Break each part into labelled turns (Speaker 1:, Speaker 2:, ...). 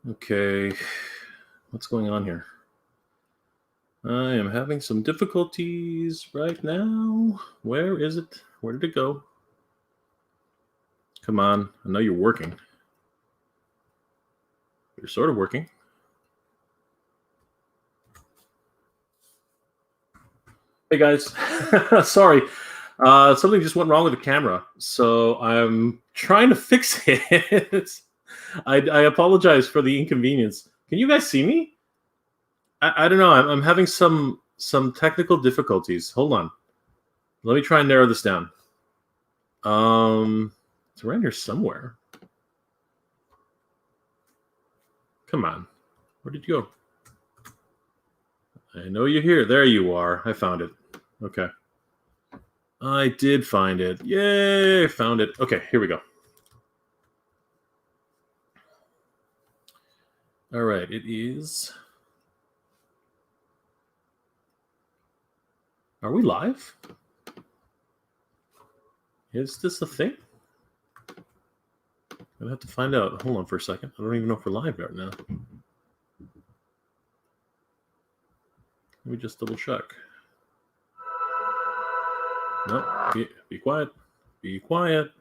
Speaker 1: Okay, what's going on here? I am having some difficulties right now. Where is it? Where did it go? Come on, I know you're working. You're sort of working. Hey guys, sorry. Something just went wrong with the camera, so I'm trying to fix it. I apologize for the inconvenience. Can you guys see me? I don't know. I'm having some technical difficulties. Hold on. Let me try and narrow this down. It's around here somewhere. Come on. Where did you go? I know you're here. There you are. I found it. Okay. I did find it. Yay! Found it. Okay, here we go. All right, it is. Are we live? Is this a thing? I'm gonna have to find out. Hold on for a second. I don't even know if we're live right now. Let me just double check. No, be quiet. Be quiet.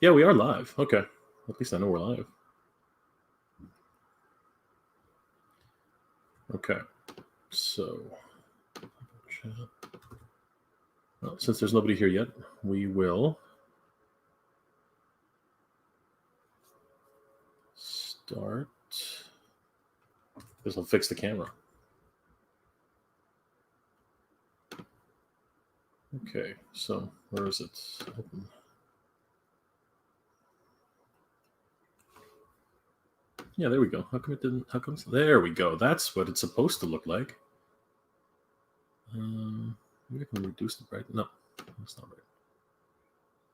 Speaker 1: Yeah, we are live. Okay. At least I know we're live. Okay. So, well, since there's nobody here yet, we will start. This will fix the camera. Okay, so where is it? Open. Yeah, there we go. How come it didn't? How come? There we go. That's what it's supposed to look like. Maybe I can reduce the brightness. No, that's not right.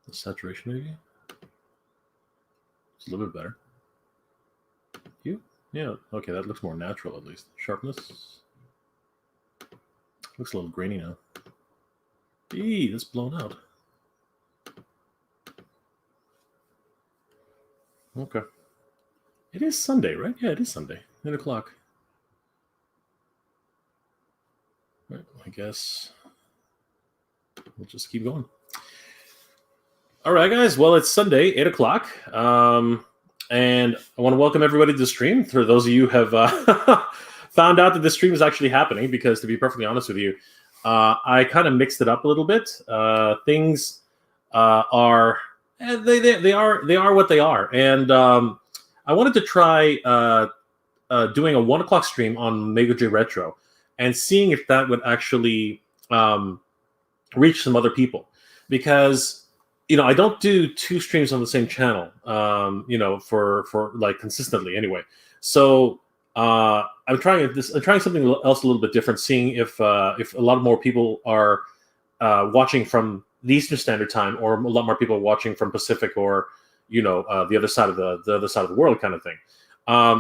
Speaker 1: The saturation, maybe. It's a little bit better. You? Yeah. Okay, that looks more natural at least. Sharpness. Looks a little grainy now. Eee, that's blown out. Okay. It is Sunday, right? Yeah, it is Sunday. 8 o'clock. Right, I guess we'll just keep going. All right, guys. Well, it's Sunday, 8 o'clock. And I want to welcome everybody to the stream. For those of you who have found out that this stream is actually happening, because to be perfectly honest with you, I kind of mixed it up a little bit. Things are they are what they are, and I wanted to try doing a 1 o'clock stream on Mega J Retro and seeing if that would actually reach some other people, because I don't do 2 streams on the same channel, for like consistently anyway. So I'm trying something else a little bit different, seeing if a lot more people are watching from the Eastern Standard Time, or a lot more people are watching from Pacific, or the other side of the world, kind of thing.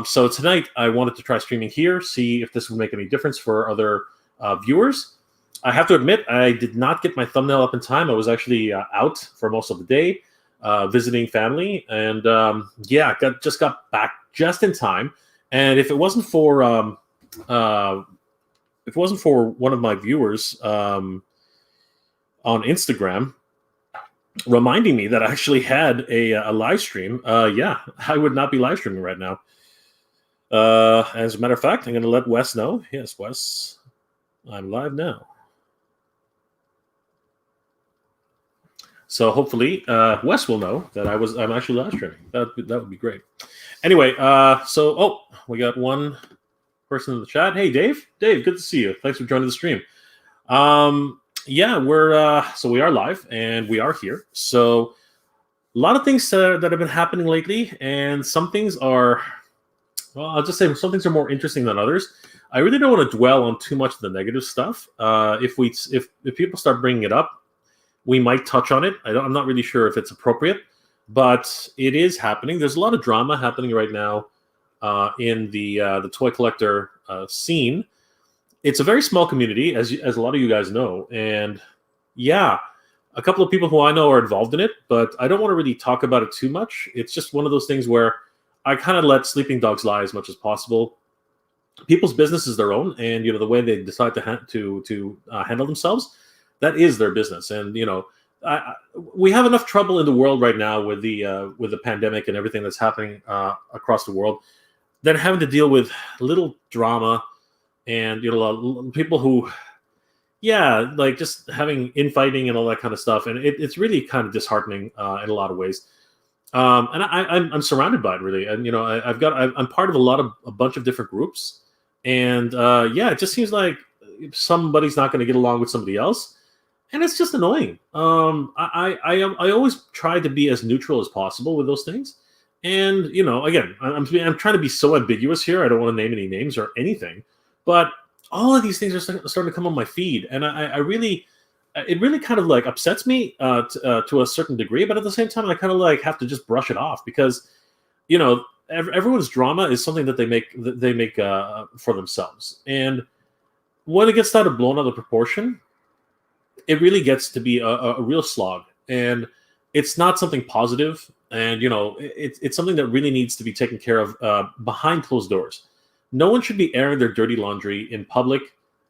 Speaker 1: So tonight I wanted to try streaming here, see if this would make any difference for other viewers. I have to admit, I did not get my thumbnail up in time. I was actually out for most of the day, visiting family, and just got back just in time. And if it wasn't for one of my viewers on Instagram reminding me that I actually had a live stream, I would not be live streaming right now. As a matter of fact, I'm going to let Wes know. Yes, Wes, I'm live now. So hopefully Wes will know that I'm actually live streaming. That would be great. Anyway, we got one person in the chat. Hey, Dave. Dave, good to see you. Thanks for joining the stream. We are live and we are here. So a lot of things that have been happening lately, and some things are, well, I'll just say some things are more interesting than others. I really don't want to dwell on too much of the negative stuff. If people start bringing it up, we might touch on it. I'm not really sure if it's appropriate, but it is happening. There's a lot of drama happening right now in the toy collector scene. It's a very small community, as a lot of you guys know, and a couple of people who I know are involved in it, but I don't want to really talk about it too much. It's just one of those things where I kind of let sleeping dogs lie as much as possible. People's business is their own, and the way they decide to handle themselves, that is their business. And we have enough trouble in the world right now with the pandemic and everything that's happening across the world, than having to deal with little drama and people who, like just having infighting and all that kind of stuff. And it's really kind of disheartening in a lot of ways. And I'm surrounded by it, really. And I'm part of a bunch of different groups, and it just seems like somebody's not going to get along with somebody else, and it's just annoying. I always try to be as neutral as possible with those things, and again, I'm trying to be so ambiguous here. I don't want to name any names or anything, but all of these things are starting to come on my feed, and I really. It really kind of like upsets me to a certain degree, but at the same time, I kind of like have to just brush it off because, everyone's drama is something that they make for themselves, and when it gets started blown out of proportion, it really gets to be a real slog, and it's not something positive, and it's something that really needs to be taken care of behind closed doors. No one should be airing their dirty laundry in public.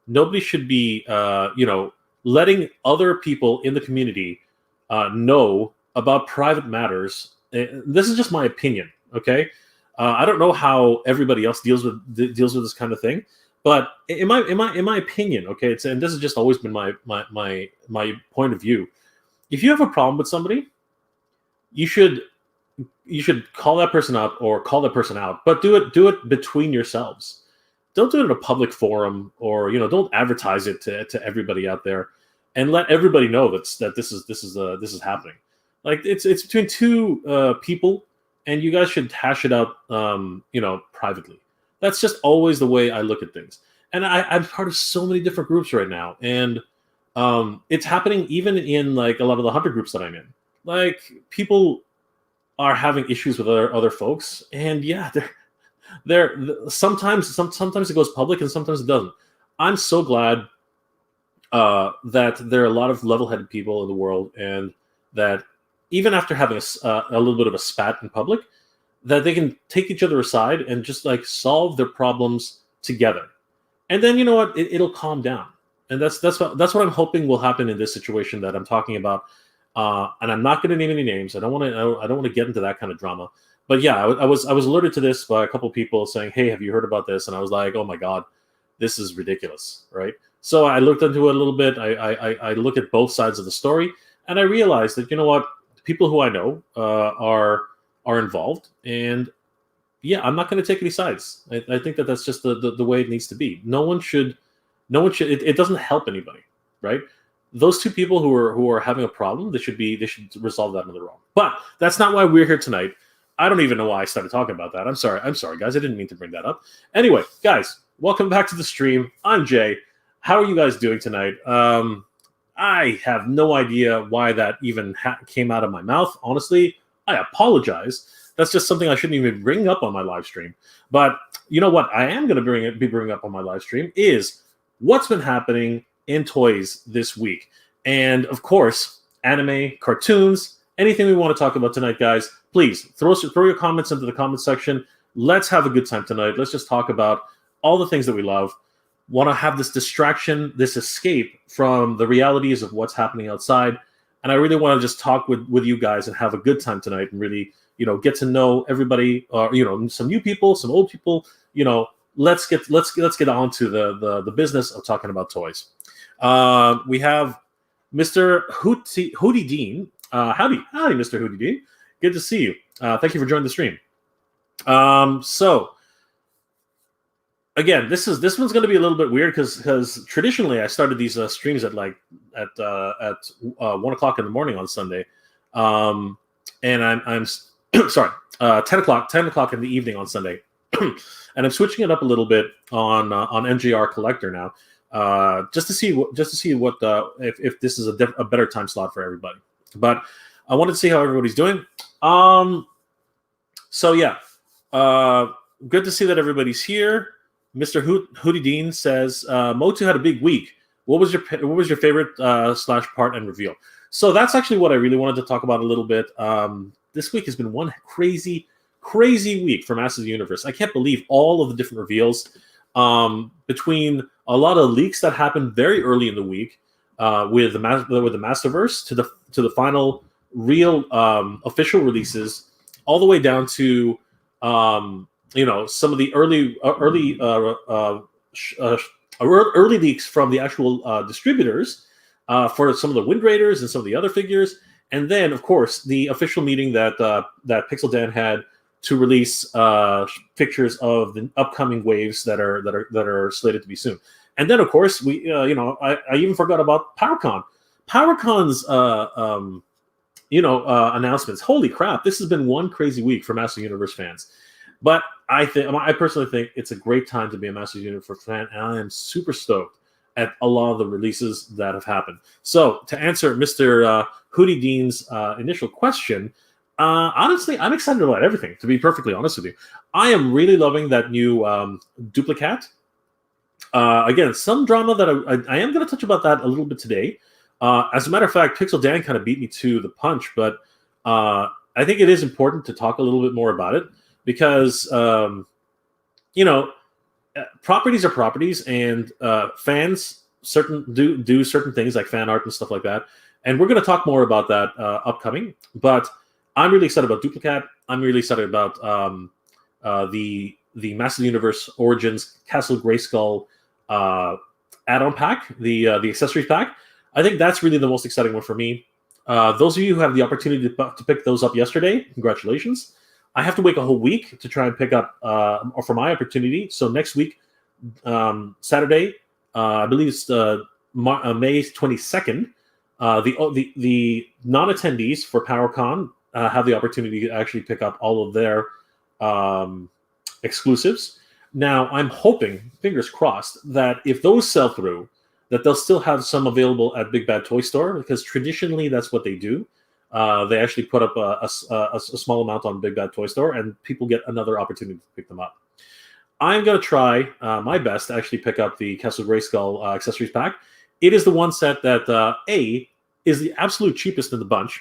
Speaker 1: Nobody should be, letting other people in the community know about private matters. This is just my opinion, okay? I don't know how everybody else deals with this kind of thing, but in my opinion, okay, and this has just always been my point of view. If you have a problem with somebody, you should call that person up or call that person out, but do it between yourselves. Don't do it in a public forum, or don't advertise it to everybody out there, and let everybody know that this is happening. Like it's between two people, and you guys should hash it out, privately. That's just always the way I look at things. And I'm part of so many different groups right now, and it's happening even in like a lot of the hunter groups that I'm in. Like people are having issues with other folks, and they're sometimes it goes public and sometimes it doesn't. I'm so glad that there are a lot of level-headed people in the world, and that even after having a little bit of a spat in public, that they can take each other aside and just like solve their problems together. And then it'll calm down. And that's what I'm hoping will happen in this situation that I'm talking about. And I'm not going to name any names. I don't want to get into that kind of drama. But yeah, I was alerted to this by a couple of people saying, "Hey, have you heard about this?" And I was like, "Oh my God, this is ridiculous," right? So I looked into it a little bit. I look at both sides of the story, and I realized that people who I know are involved, and I'm not going to take any sides. I think that's just the way it needs to be. No one should. It doesn't help anybody, right? Those two people who are having a problem, they should resolve that on their own. But that's not why we're here tonight. I don't even know why I started talking about that. I'm sorry, guys. I didn't mean to bring that up. Anyway, guys, welcome back to the stream. I'm Jay. How are you guys doing tonight? I have no idea why that even came out of my mouth. Honestly, I apologize. That's just something I shouldn't even bring up on my live stream. But you know what I am going to be bringing up on my live stream is what's been happening in toys this week. And of course, anime, cartoons, anything we want to talk about tonight, guys, please throw your comments into the comment section. Let's have a good time tonight. Let's just talk about all the things that we love. Want to have this distraction, this escape from the realities of what's happening outside. And I really want to just talk with you guys and have a good time tonight, and really, get to know everybody, some new people, some old people. Let's get on to the business of talking about toys. We have Mr. Hootie Dean. Howdy, Mr. Hootie Dean. Good to see you. Thank you for joining the stream. So again, this one's going to be a little bit weird because traditionally I started these streams at 1 o'clock in the morning on Sunday, and I'm sorry, 10 o'clock in the evening on Sunday, and I'm switching it up a little bit on MJR Collector now, just to see what if this is a better time slot for everybody. But I wanted to see how everybody's doing. So yeah, good to see that everybody's here. Mr. Hootie Dean says Motu had a big week. What was your favorite / part and reveal? So that's actually what I really wanted to talk about a little bit. This week has been one crazy crazy week for Masters of the Universe. I can't believe all of the different reveals between a lot of leaks that happened very early in the week with the Masterverse to the final real official releases, all the way down to some of the early leaks from the actual distributors for some of the Wind Raiders and some of the other figures, and then of course the official meeting that Pixel Dan had to release pictures of the upcoming waves that are slated to be soon. And then of course we I even forgot about PowerCon. PowerCon's announcements. Holy crap! This has been one crazy week for Master Universe fans. But I personally think it's a great time to be a Master Universe fan, and I am super stoked at a lot of the releases that have happened. So to answer Mr. Hootie Dean's initial question, honestly, I'm excited about everything, to be perfectly honest with you. I am really loving that new Duplicate. Again, some drama that I am going to touch about that a little bit today. As a matter of fact, Pixel Dan kind of beat me to the punch, but I think it is important to talk a little bit more about it because, properties are properties, and fans do certain things like fan art and stuff like that. And we're going to talk more about that upcoming. But I'm really excited about Duplicate. I'm really excited about the Master Universe Origins Castle Grayskull add-on pack, the accessories pack. I think that's really the most exciting one for me. Those of you who have the opportunity to pick those up yesterday, congratulations. I have to wait a whole week to try and pick up for my opportunity. So next week, Saturday, I believe it's May 22nd, the non-attendees for PowerCon have the opportunity to actually pick up all of their exclusives. Now, I'm hoping, fingers crossed, that if those sell through, that they'll still have some available at Big Bad Toy Store, because traditionally that's what they do. They actually put up a small amount on Big Bad Toy Store, and people get another opportunity to pick them up. I'm going to try my best to actually pick up the Castle Grayskull accessories pack. It is the one set that, is the absolute cheapest in the bunch.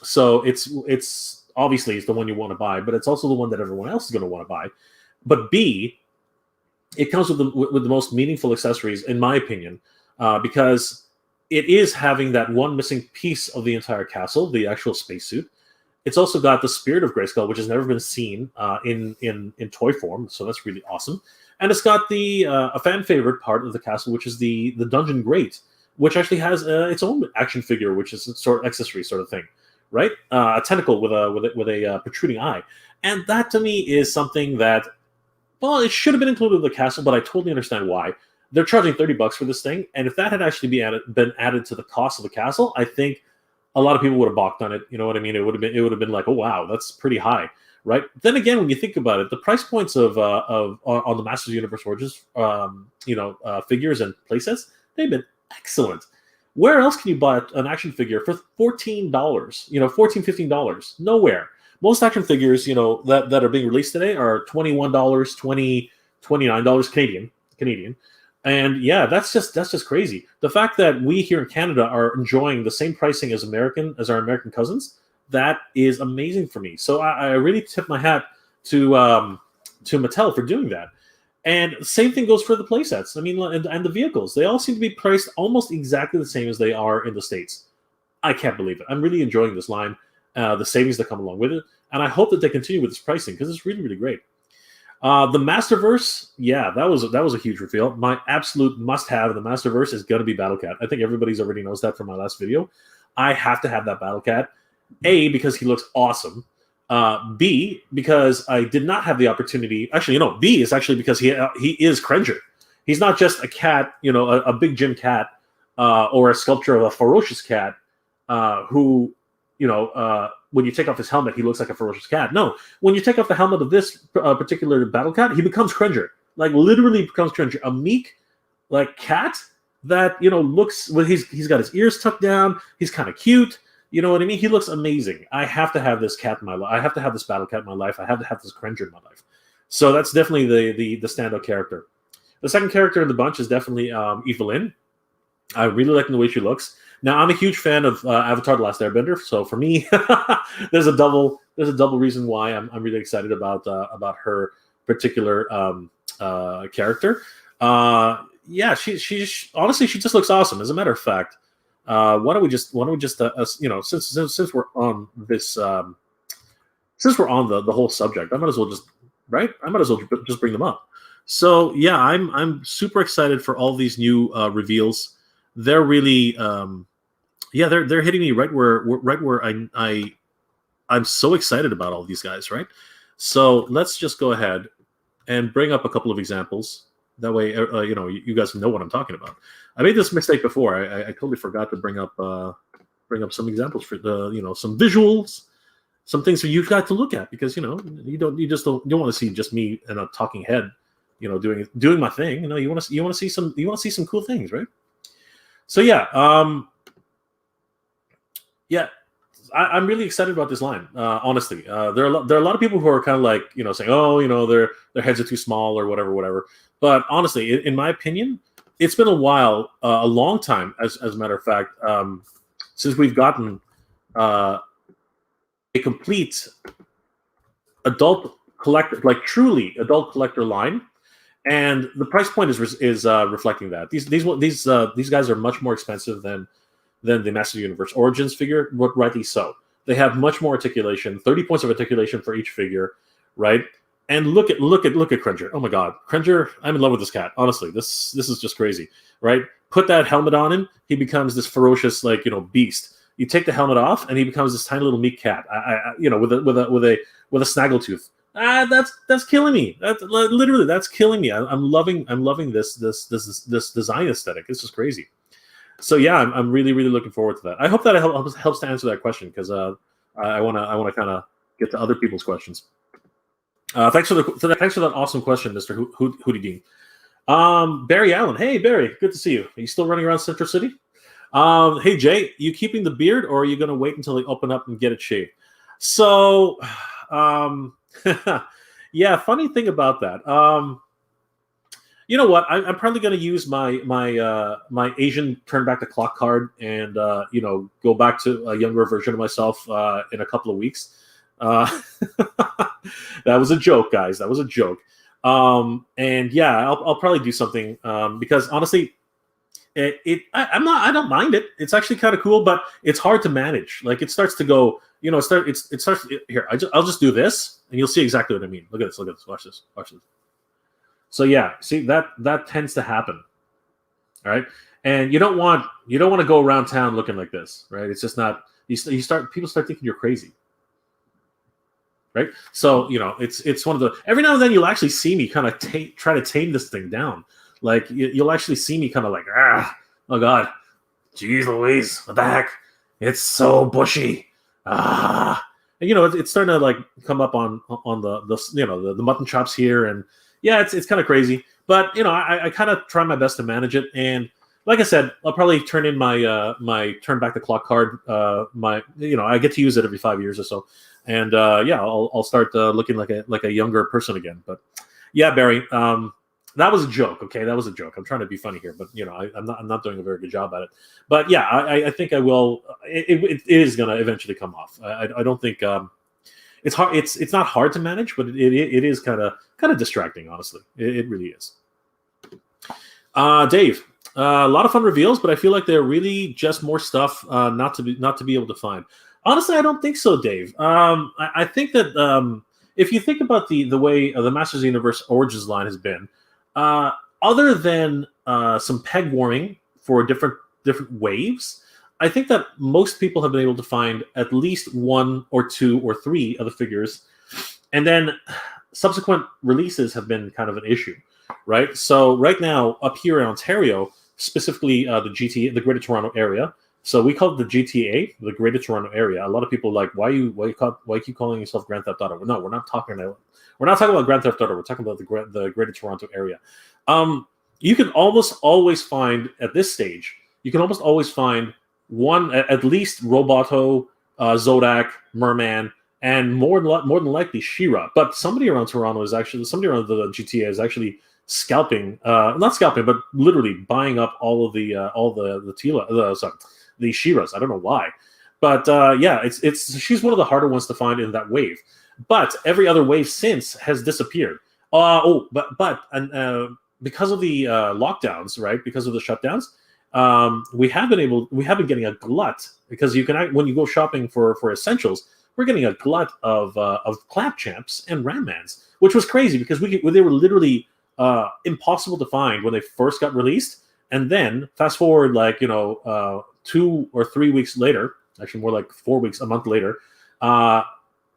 Speaker 1: So it's obviously it's the one you want to buy, but it's also the one that everyone else is going to want to buy. But B, it comes with the most meaningful accessories, in my opinion, because it is having that one missing piece of the entire castle, the actual spacesuit. It's also got the Spirit of Grayskull, which has never been seen in toy form, so that's really awesome. And it's got a fan favorite part of the castle, which is the Dungeon Grate, which actually has its own action figure, which is a sort of accessory sort of thing, right? A tentacle with a protruding eye, and that to me is something that, well, it should have been included in the castle, but I totally understand why. They're charging $30 for this thing, and if that had actually been added to the cost of the castle, I think a lot of people would have balked on it. You know what I mean? It would have been like, oh wow, that's pretty high, right? Then again, when you think about it, the price points on the Masters Universe Origins, figures and playsets, they've been excellent. Where else can you buy an action figure for $14? $14, $15? Nowhere. Most action figures, that are being released today are $21, $20, $29 Canadian. And yeah, that's just crazy. The fact that we here in Canada are enjoying the same pricing as our American cousins, that is amazing for me. So I really tip my hat to Mattel for doing that. And same thing goes for the playsets. I mean, and the vehicles. They all seem to be priced almost exactly the same as they are in the States. I can't believe it. I'm really enjoying this line, the savings that come along with it, and I hope that they continue with this pricing because it's really, really great. The Masterverse, yeah, that was a huge reveal. My absolute must-have in the Masterverse is going to be Battle Cat. I think everybody's already knows that from my last video. I have to have that Battle Cat. A, because he looks awesome. B, because I did not have the opportunity. Actually, B is actually because he is Cringer. He's not just a cat, a big Jim cat, or a sculpture of a ferocious cat, who, when you take off his helmet, he looks like a ferocious cat. No, when you take off the helmet of this particular Battle Cat, he becomes Cringer. Like literally becomes Cringer, a meek, like cat that looks. Well, he's got his ears tucked down. He's kind of cute. You know what I mean? He looks amazing. I have to have this cat in my life. I have to have this Battle Cat in my life. I have to have this Cringer in my life. So that's definitely the standout character. The second character in the bunch is definitely Evelyn. I really like the way she looks. Now, I'm a huge fan of Avatar: The Last Airbender, so for me, there's a double reason why I'm really excited about her particular character. Yeah, she honestly, she just looks awesome. As a matter of fact, why don't we just since we're on this since we're on the whole subject, I might as well just just bring them up. So yeah, I'm super excited for all these new reveals. They're really they're hitting me right where I'm so excited about all these guys, right? So let's just go ahead and bring up a couple of examples. That way, you guys know what I'm talking about. I made this mistake before. I totally forgot to bring up some examples for some visuals, some things for you guys to look at, because you don't want to see just me and a talking head, doing my thing. You want to see some cool things, right? So yeah, I'm really excited about this line. Honestly, there are a lot of people who are kind of like saying, oh, their heads are too small or whatever. But honestly, in my opinion, it's been a while, a long time, as a matter of fact, since we've gotten a complete adult collector, like truly adult collector line, and the price point is reflecting that. These guys are much more expensive than the Master Universe Origins figure, but rightly so. They have much more articulation, 30 points of articulation for each figure, right? And look at Cringer. Oh my God, Cringer! I'm in love with this cat. Honestly, this is just crazy, right? Put that helmet on him, he becomes this ferocious, beast. You take the helmet off, and he becomes this tiny little meek cat. With a snaggletooth. That's killing me. That's killing me. I'm loving this design aesthetic. It's just crazy. So yeah, I'm really looking forward to that. I hope that helps to answer that question, because I want to kind of get to other people's questions. Thanks for that awesome question, Mr. Hootie Dean. Barry Allen, hey Barry, good to see you. Are you still running around Central City? Hey Jay, you keeping the beard, or are you going to wait until they open up and get it shaved? So, yeah, funny thing about that. You know what? I'm probably going to use my Asian turn back the clock card and go back to a younger version of myself in a couple of weeks. That was a joke, guys. That was a joke. And yeah, I'll probably do something because honestly, I don't mind it. It's actually kind of cool, but it's hard to manage. Like it starts to go, it starts here. I'll just do this, and you'll see exactly what I mean. Look at this. Watch this. So yeah, see that tends to happen. All right. And you don't want to go around town looking like this, right? It's just not, people start thinking you're crazy. Right. So, it's one of the, every now and then you'll actually see me kind of try to tame this thing down. Like you'll actually see me kind of like, oh God, geez Louise, what the heck? It's so bushy. And, it's starting to like come up on the mutton chops here. And yeah, it's kind of crazy, but I kind of try my best to manage it. And like I said, I'll probably turn in my turn back the clock card. I get to use it every 5 years or so. And I'll start looking like a younger person again. But yeah, Barry, that was a joke. Okay, that was a joke. I'm trying to be funny here, but I'm not doing a very good job at it. But yeah, I think I will. It is going to eventually come off. I don't think it's hard. It's not hard to manage, but it is kind of distracting. Honestly, it really is. Dave, a lot of fun reveals, but I feel like they're really just more stuff not to be able to find. Honestly, I don't think so, Dave. I think that if you think about the way the Masters of the Universe Origins line has been, other than some peg warming for different waves, I think that most people have been able to find at least one or two or three of the figures, and then subsequent releases have been kind of an issue, right? So right now, up here in Ontario, specifically the GTA, the Greater Toronto Area. So we call it the GTA, the Greater Toronto Area. A lot of people are like, why you keep calling yourself Grand Theft Auto? No, we're not talking about Grand Theft Auto. We're talking about the Greater Toronto Area. You can almost always find at this stage. You can almost always find one, at least Roboto, Zodak, Merman, and more than likely She-Ra. But somebody around the GTA is actually scalping, not scalping, but literally buying up all the Tila, the Shiras. I don't know why, but yeah, she's one of the harder ones to find in that wave. But every other wave since has disappeared. Because of the lockdowns, right? Because of the shutdowns, we have been getting a glut, because you can, when you go shopping for essentials, we're getting a glut of Clap Champs and Rammans, which was crazy because they were literally impossible to find when they first got released, and then fast forward 2 or 3 weeks later, actually more like 4 weeks, a month later,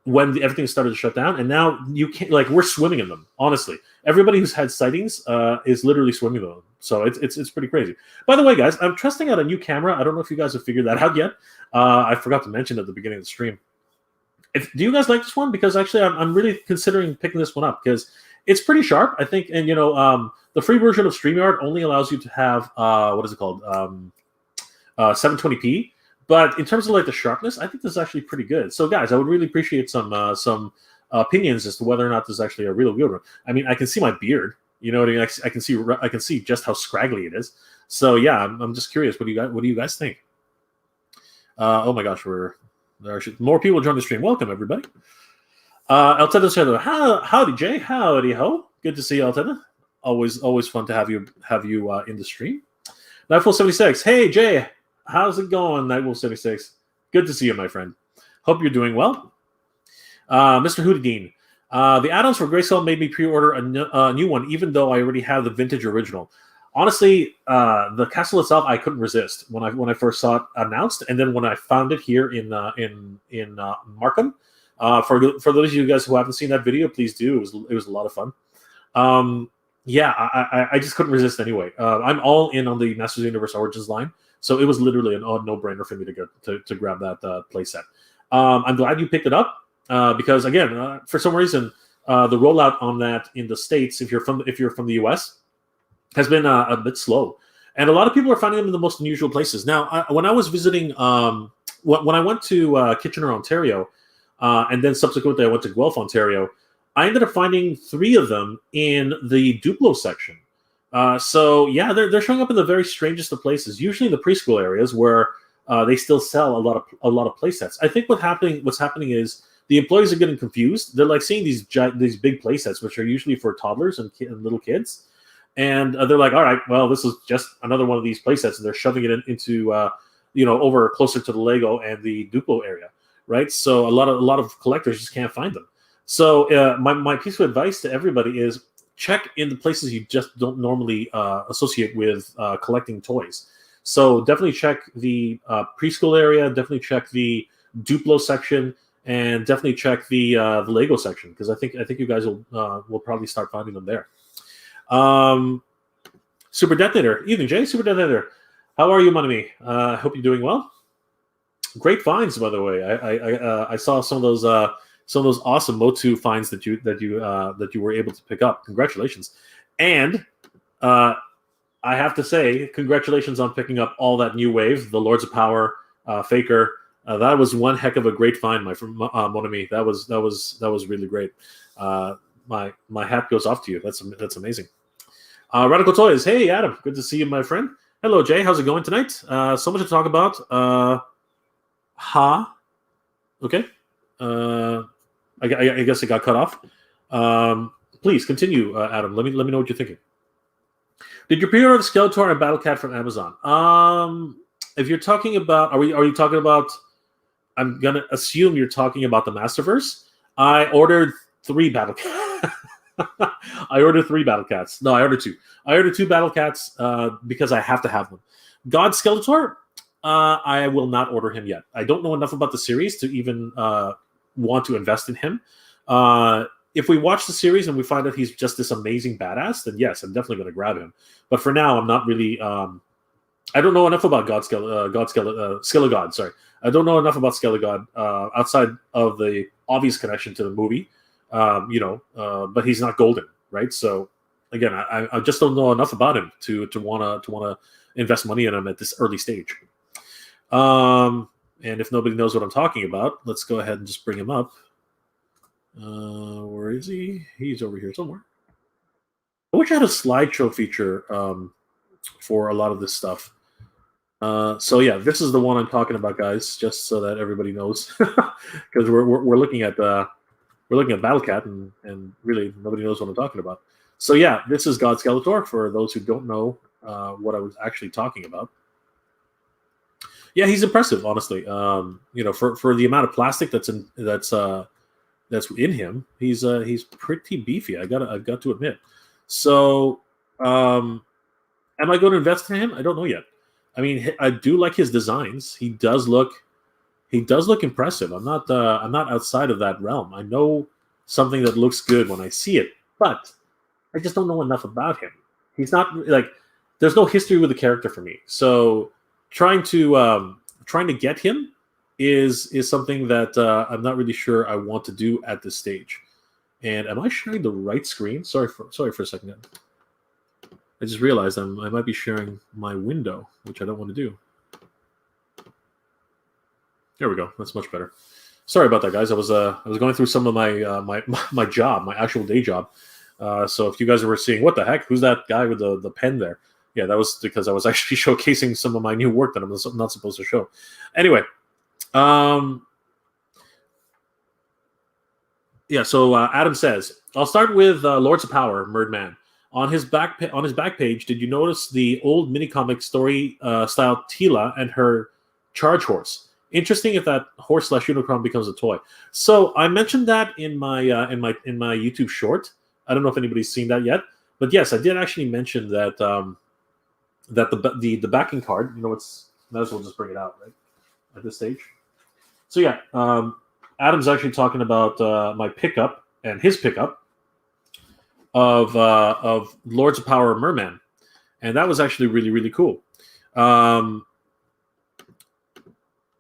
Speaker 1: when everything started to shut down, and now you can't, we're swimming in them. Honestly, everybody who's had sightings is literally swimming in them. So it's pretty crazy. By the way, guys, I'm testing out a new camera. I don't know if you guys have figured that out yet. I forgot to mention at the beginning of the stream. Do you guys like this one? Because actually, I'm really considering picking this one up because it's pretty sharp, I think. And the free version of StreamYard only allows you to have what is it called, 720p. But in terms of the sharpness, I think this is actually pretty good. So, guys, I would really appreciate some opinions as to whether or not this is actually a real good one. I mean, I can see my beard. You know what I mean? I can see just how scraggly it is. So, yeah, I'm just curious. What do you guys think? Oh my gosh, there are more people join the stream. Welcome, everybody. Altena said, howdy, Jay. Howdy, ho. Good to see you, Altena. Always fun to have you in the stream. Nightfall76. Hey, Jay. How's it going, Nightwolf76? Good to see you, my friend. Hope you're doing well. Mr. Houdin. The add-ons for Grayskull made me pre-order a new one, even though I already have the vintage original. Honestly, the castle itself, I couldn't resist when I first saw it announced, and then when I found it here in Markham. For those of you guys who haven't seen that video, please do. It was a lot of fun. Yeah, I just couldn't resist anyway. I'm all in on the Masters of the Universe Origins line. So it was literally a no-brainer for me to grab that playset. I'm glad you picked it up because again, for some reason, the rollout on that in the States, if you're from the US, has been a bit slow, and a lot of people are finding them in the most unusual places. Now, when I was visiting, when I went to Kitchener, Ontario, and then subsequently I went to Guelph, Ontario, I ended up finding 3 of them in the Duplo section. So yeah, they're showing up in the very strangest of places. Usually in the preschool areas where they still sell a lot of play sets. I think what's happening is the employees are getting confused. They're seeing these big play sets, which are usually for toddlers and little kids, and they're like, all right, well, this is just another one of these play sets, and they're shoving it into over closer to the Lego and the Duplo area, right? So a lot of collectors just can't find them. So my piece of advice to everybody is, check in the places you just don't normally associate with collecting toys. So definitely check the preschool area. Definitely check the Duplo section, and definitely check the Lego section, because I think you guys will probably start finding them there. Super Detonator, evening, Jay. Super Detonator, how are you, Monami? I hope you're doing well. Great finds, by the way. I saw some of those awesome Motu finds that you were able to pick up. Congratulations. And I have to say, congratulations on picking up all that new wave, the Lords of Power, Faker. That was one heck of a great find, my friend Monami. That was really great. My hat goes off to you. That's amazing. Radical Toys. Hey, Adam. Good to see you, my friend. Hello, Jay. How's it going tonight? So much to talk about. Okay. I guess it got cut off. Please continue, Adam. Let me know what you're thinking. Did you pre-order the Skeletor and Battlecat from Amazon? If you're talking about, are you talking about? I'm gonna assume you're talking about the Masterverse. I ordered 3 Battlecats. I ordered 3 Battlecats. No, I ordered 2. I ordered 2 Battlecats because I have to have them. God Skeletor. I will not order him yet. I don't know enough about the series to even want to invest in him. If we watch the series and we find that he's just this amazing badass, then yes, I'm definitely going to grab him. But for now, I'm not really. I don't know enough about Skelegod. Sorry, I don't know enough about Skelegod outside of the obvious connection to the movie. But he's not golden, right? So again, I just don't know enough about him to want to invest money in him at this early stage. And if nobody knows what I'm talking about, let's go ahead and just bring him up. Where is he? He's over here somewhere. I wish I had a slideshow feature for a lot of this stuff. So yeah, this is the one I'm talking about, guys, just so that everybody knows, because we're looking at Battle Cat, and really nobody knows what I'm talking about. So yeah, this is God Skeletor. For those who don't know what I was actually talking about. Yeah, he's impressive, honestly. For the amount of plastic that's in him, he's pretty beefy. I've got to admit. So, am I going to invest in him? I don't know yet. I mean, I do like his designs. He does look impressive. I'm not outside of that realm. I know something that looks good when I see it, but I just don't know enough about him. He's not like, there's no history with the character for me. So trying to get him is something that I'm not really sure I want to do at this stage. And am I sharing the right screen? Sorry for a second. I just realized I might be sharing my window, which I don't want to do. There we go. That's much better. Sorry about that, guys. I was going through some of my job, my actual day job. So if you guys were seeing, what the heck, who's that guy with the pen there? Yeah, that was because I was actually showcasing some of my new work that I'm not supposed to show. Anyway, yeah. So Adam says, I'll start with Lords of Power, Murdman. On his back page, did you notice the old mini comic story style Tila and her charge horse? Interesting if that horse / Unicron becomes a toy. So I mentioned that in my YouTube short. I don't know if anybody's seen that yet, but yes, I did actually mention that that the backing card. You know, might as well just bring it out right at this stage. So yeah, Adam's actually talking about my pickup and his pickup of Lords of Power Merman, and that was actually really, really cool.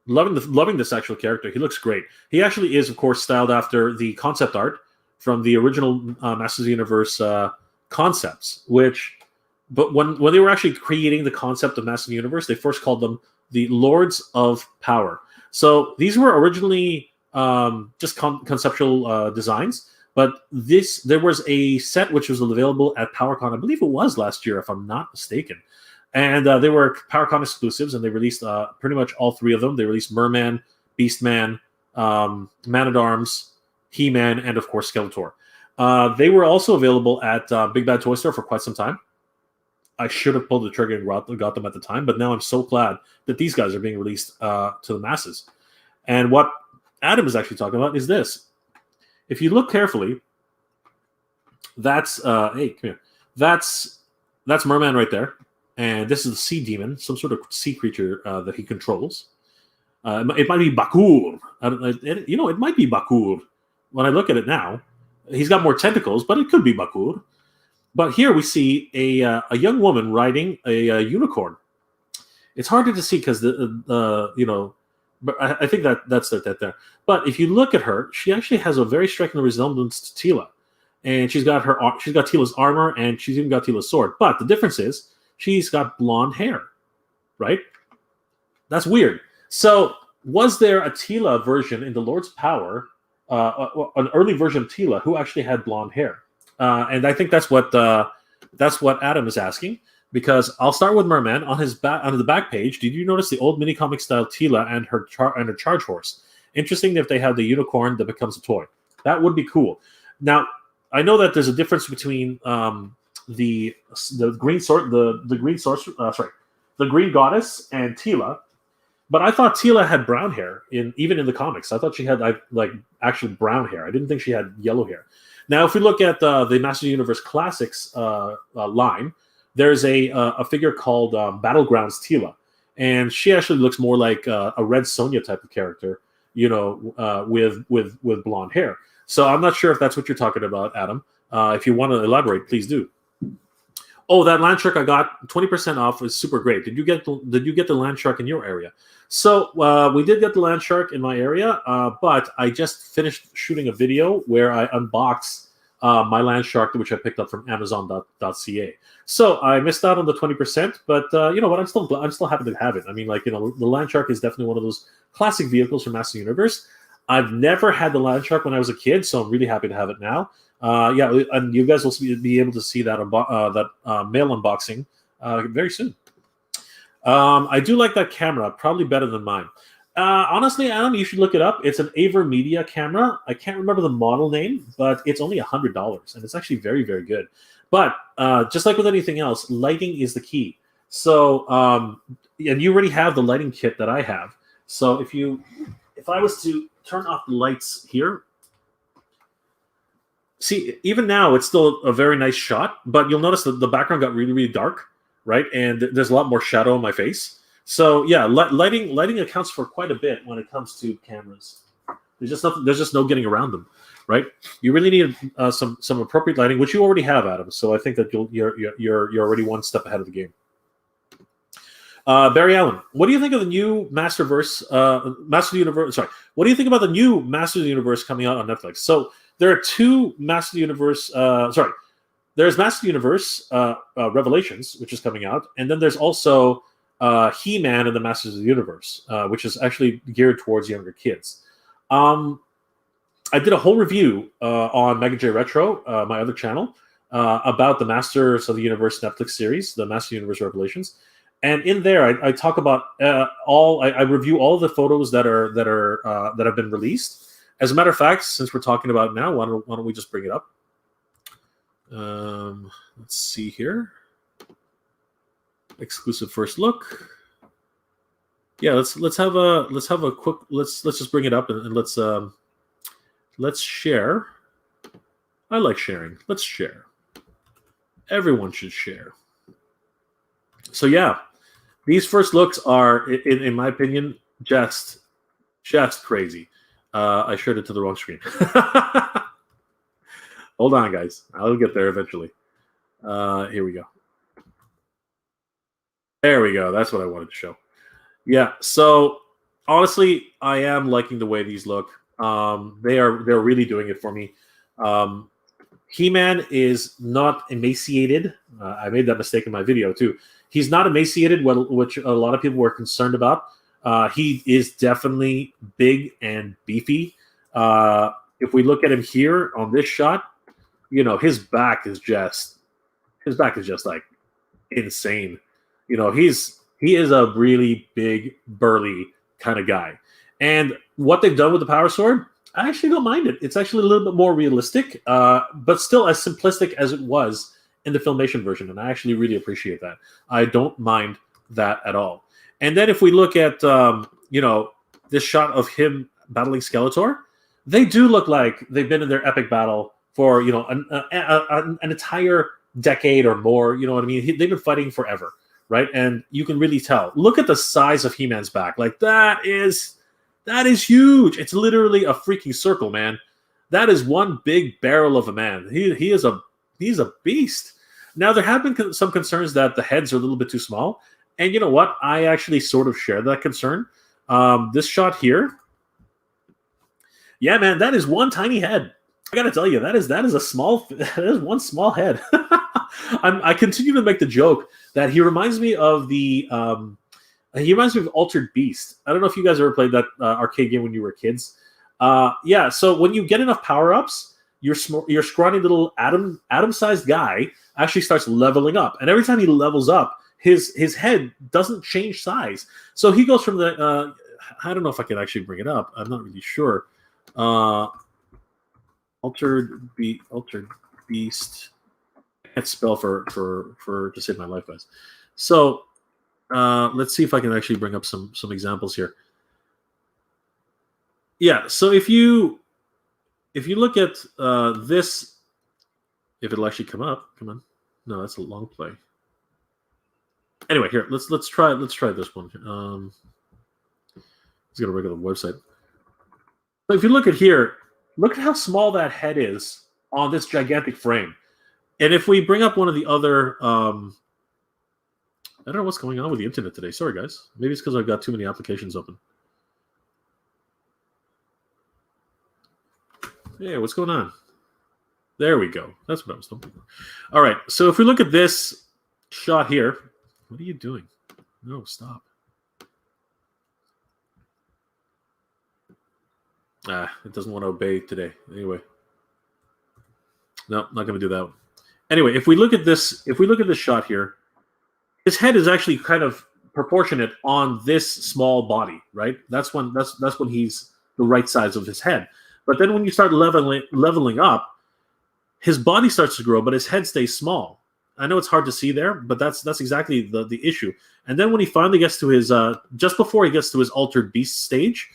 Speaker 1: Loving this actual character. He looks great. He actually is, of course, styled after the concept art from the original Masters of the Universe concepts. But when they were actually creating the concept of Masters of the Universe, they first called them the Lords of Power. So these were originally just conceptual designs. But there was a set which was available at PowerCon. I believe it was last year, if I'm not mistaken. And they were PowerCon exclusives, and they released pretty much all three of them. They released Merman, Beastman, Man-at-Arms, He-Man, and, of course, Skeletor. They were also available at Big Bad Toy Store for quite some time. I should have pulled the trigger and got them at the time, but now I'm so glad that these guys are being released to the masses. And what Adam is actually talking about is this. If you look carefully, that's hey, come here. That's Merman right there, and this is the sea demon, some sort of sea creature that he controls. It might be Bakur. It might be Bakur. When I look at it now, he's got more tentacles, but it could be Bakur. But here we see a young woman riding a unicorn. It's harder to see because but I think that's that there. But if you look at her, she actually has a very striking resemblance to Tila, and she's got Tila's armor, and she's even got Tila's sword. But the difference is she's got blonde hair, right? That's weird. So was there a Tila version in the Lord's Power, an early version of Tila who actually had blonde hair? And I think that's what Adam is asking. Because I'll start with Merman on the back page. Did you notice the old mini comic style Tila and her charge horse? Interesting if they have the unicorn that becomes a toy. That would be cool. Now I know that there's a difference between the green goddess and Tila, but I thought Tila had brown hair even in the comics. I thought she had actual brown hair. I didn't think she had yellow hair. Now if we look at the Masters of the Universe Classics line. There's a figure called Battlegrounds Tila, and she actually looks more like a Red Sonja type of character, with blonde hair. So I'm not sure if that's what you're talking about, Adam. If you want to elaborate, please do. Oh, that land shark I got 20% off is super great. Did you get the land shark in your area? So we did get the land shark in my area, but I just finished shooting a video where I unboxed my land shark, which I picked up from Amazon.ca. So I missed out on the 20%, but you know what? I'm still happy to have it. I mean, the land shark is definitely one of those classic vehicles from Master Universe. I've never had the Land Shark when I was a kid, so I'm really happy to have it now. Yeah, and you guys will be able to see that mail unboxing very soon. I do like that camera, probably better than mine. Honestly, Adam, you should look it up. It's an AverMedia camera. I can't remember the model name, but it's only $100, and it's actually very, very good. But just like with anything else, lighting is the key. So, and you already have the lighting kit that I have. So if I was to turn off the lights here, see, even now it's still a very nice shot, but you'll notice that the background got really, really dark, right? And there's a lot more shadow on my face. So yeah, lighting accounts for quite a bit when it comes to cameras. There's just no getting around them, right? You really need some appropriate lighting, which you already have, Adam. So I think that you're already one step ahead of the game. Barry Allen, what do you think of the new Masterverse, Master Universe? Sorry, what do you think about the new Master Universe coming out on Netflix? So there are two Master Universe. There's Master Universe Revelations, which is coming out, and then there's also He-Man and the Masters of the Universe, which is actually geared towards younger kids. I did a whole review on Mega J Retro, my other channel, about the Masters of the Universe Netflix series, the Master Universe Revelations. And in there, I talk about I review all of the photos that have been released. As a matter of fact, since we're talking about it now, why don't we just bring it up? Let's see here. Exclusive first look. Yeah, let's have a quick let's just bring it up and let's share. I like sharing. Let's share. Everyone should share. So yeah. These first looks are, in my opinion, just crazy. I shared it to the wrong screen. Hold on, guys. I'll get there eventually. Here we go. There we go. That's what I wanted to show. Yeah. So honestly, I am liking the way these look. They're really doing it for me. He-Man is not emaciated. I made that mistake in my video too. He's not emaciated, which a lot of people were concerned about. He is definitely big and beefy. If we look at him here on this shot, his back is just like insane. He is a really big, burly kind of guy. And what they've done with the Power Sword, I actually don't mind it. It's actually a little bit more realistic, but still as simplistic as it was in the Filmation version, and I actually really appreciate that. I don't mind that at all. And then if we look at this shot of him battling Skeletor, they do look like they've been in their epic battle for an entire decade or more. You know what I mean? They've been fighting forever, right? And you can really tell. Look at the size of He-Man's back. Like that is huge. It's literally a freaking circle, man. That is one big barrel of a man. He's a beast. Now, there have been some concerns that the heads are a little bit too small. And you know what? I actually sort of share that concern. This shot here. Yeah, man, that is one tiny head. I got to tell you, that is one small head. I continue to make the joke that he reminds me of Altered Beast. I don't know if you guys ever played that arcade game when you were kids. Yeah, so when you get enough power-ups, your scrawny little atom-sized guy actually starts leveling up. And every time he levels up, his head doesn't change size. So he goes from the I don't know if I can actually bring it up. I'm not really sure. Altered Beast. I can't spell for to save my life, guys. So let's see if I can actually bring up some examples here. Yeah, so if you look at this, if it'll actually come up, come on. No, that's a long play. Anyway, here, let's try this one. Let's go to a regular website. So if you look at here, look at how small that head is on this gigantic frame. And if we bring up one of the other, I don't know what's going on with the internet today. Sorry, guys. Maybe it's because I've got too many applications open. Yeah, what's going on? There we go. That's what I was talking about. All right. So if we look at this shot here, what are you doing? No, stop. It doesn't want to obey today. Anyway, no, not going to do that one. Anyway, if we look at this shot here, his head is actually kind of proportionate on this small body, right? That's when he's the right size of his head. But then when you start leveling up, his body starts to grow, but his head stays small. I know it's hard to see there, but that's exactly the issue. And then when he finally gets to his just before he gets to his altered beast stage,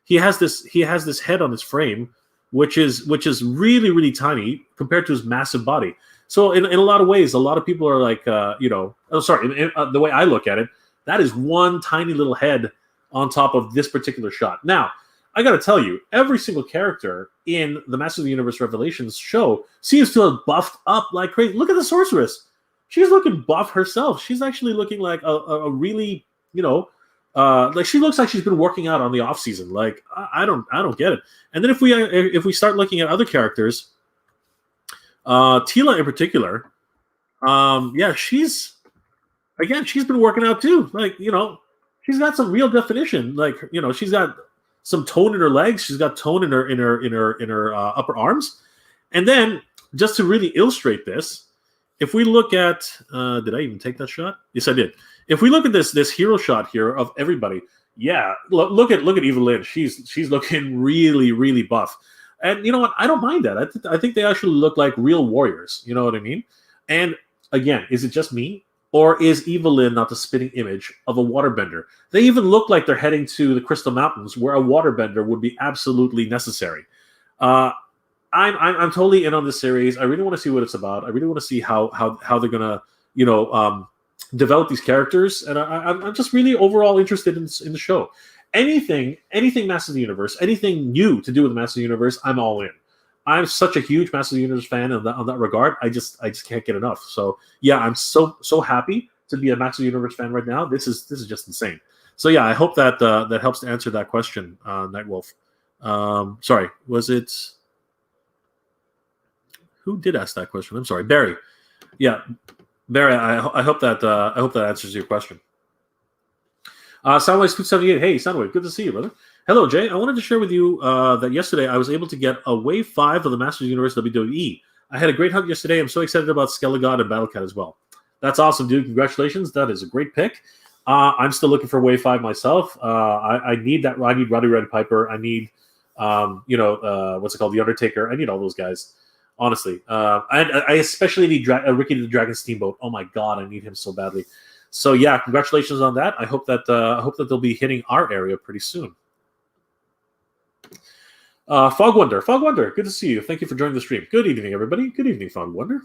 Speaker 1: he has this head on his frame, which is really, really tiny compared to his massive body. So in a lot of ways, a lot of people are like, the way I look at it, that is one tiny little head on top of this particular shot. Now, I got to tell you, every single character in the Masters of the Universe Revelations show seems to have buffed up like crazy. Look at the sorceress; she's looking buff herself. She's actually looking like a really, like she looks like she's been working out on the off season. Like I don't get it. And then if we start looking at other characters, Tila in particular, she's been working out too. Like she's got some real definition. Like she's got some tone in her legs. She's got tone in her upper arms. And then just to really illustrate this, if we look at, did I even take that shot? Yes, I did. If we look at this hero shot here of everybody, look at Evelyn. She's looking really, really buff. And you know what? I don't mind that. I think they actually look like real warriors. You know what I mean? And again, is it just me? Or is Evelyn not the spitting image of a waterbender? They even look like they're heading to the Crystal Mountains, where a waterbender would be absolutely necessary. I'm totally in on this series. I really want to see what it's about. I really want to see how they're gonna develop these characters, and I'm just really overall interested in the show. Anything Masters of the Universe, anything new to do with the Masters of the Universe, I'm all in. I'm such a huge Masters of the Universe fan on that regard. I just can't get enough. So yeah, I'm so happy to be a Masters of the Universe fan right now. This is just insane. So yeah, I hope that that helps to answer that question, Nightwolf. Sorry, was it who did ask that question? I'm sorry, Barry. Yeah, Barry. I hope that answers your question. Soundwave 278. Hey, Soundwave, good to see you, brother. Hello, Jay. I wanted to share with you that yesterday I was able to get a Wave 5 of the Masters of the Universe WWE. I had a great hunt yesterday. I'm so excited about Skelegod and Battlecat as well. That's awesome, dude. Congratulations. That is a great pick. I'm still looking for Wave 5 myself. I need that. I need Roddy Red Piper. I need, what's it called? The Undertaker. I need all those guys, honestly. I especially need Ricky the Dragon Steamboat. Oh, my God. I need him so badly. So, yeah, congratulations on that. I hope that they'll be hitting our area pretty soon. Fog Wonder, good to see you. Thank you for joining the stream. Good evening, everybody. Good evening, Fog Wonder.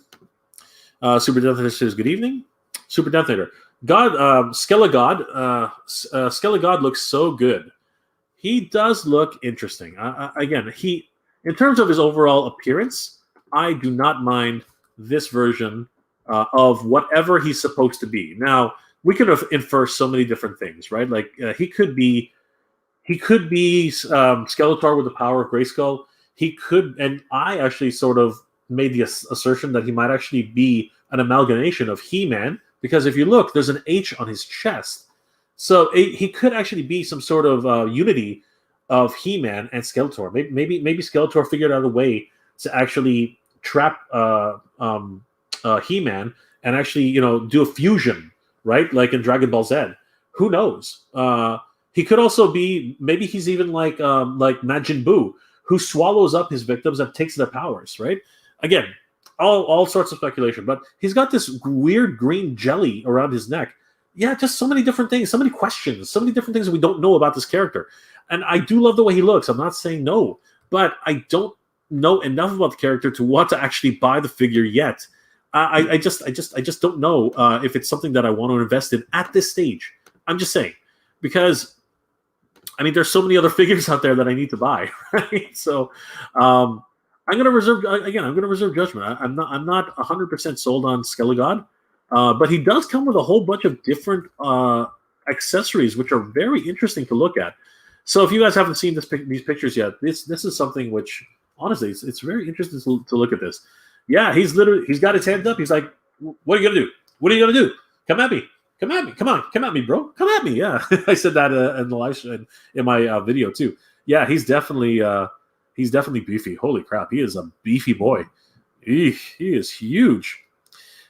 Speaker 1: Super Death Eater says good evening. Super Death Eater. Skelegod. Skelegod looks so good. He does look interesting. Again, in terms of his overall appearance, I do not mind this version of whatever he's supposed to be. Now, we could infer so many different things, right? Like he could be Skeletor with the power of Grayskull. He could, and I actually sort of made the assertion that he might actually be an amalgamation of He-Man, because if you look, there's an H on his chest. So he could actually be some sort of unity of He-Man and Skeletor. Maybe Skeletor figured out a way to actually trap He-Man and actually do a fusion, right? Like in Dragon Ball Z. Who knows? He could also be, maybe he's even like Majin Buu, who swallows up his victims and takes their powers, right? Again, all sorts of speculation, but he's got this weird green jelly around his neck. Yeah, just so many different things, so many questions, so many different things that we don't know about this character. And I do love the way he looks. I'm not saying no, but I don't know enough about the character to want to actually buy the figure yet. I just don't know if it's something that I want to invest in at this stage. I'm just saying, because I mean, there's so many other figures out there that I need to buy, right? So, I'm going to reserve judgment. I'm not 100% sold on Skelegod, but he does come with a whole bunch of different accessories, which are very interesting to look at. So, if you guys haven't seen these pictures yet, this is something which, honestly, it's very interesting to look at this. Yeah, he's got his hands up. He's like, "What are you gonna do? What are you gonna do? Come at me! Come at me! Come on! Come at me, bro! Come at me!" Yeah, I said that in the live stream, in my video too. Yeah, he's definitely beefy. Holy crap, he is a beefy boy. He is huge.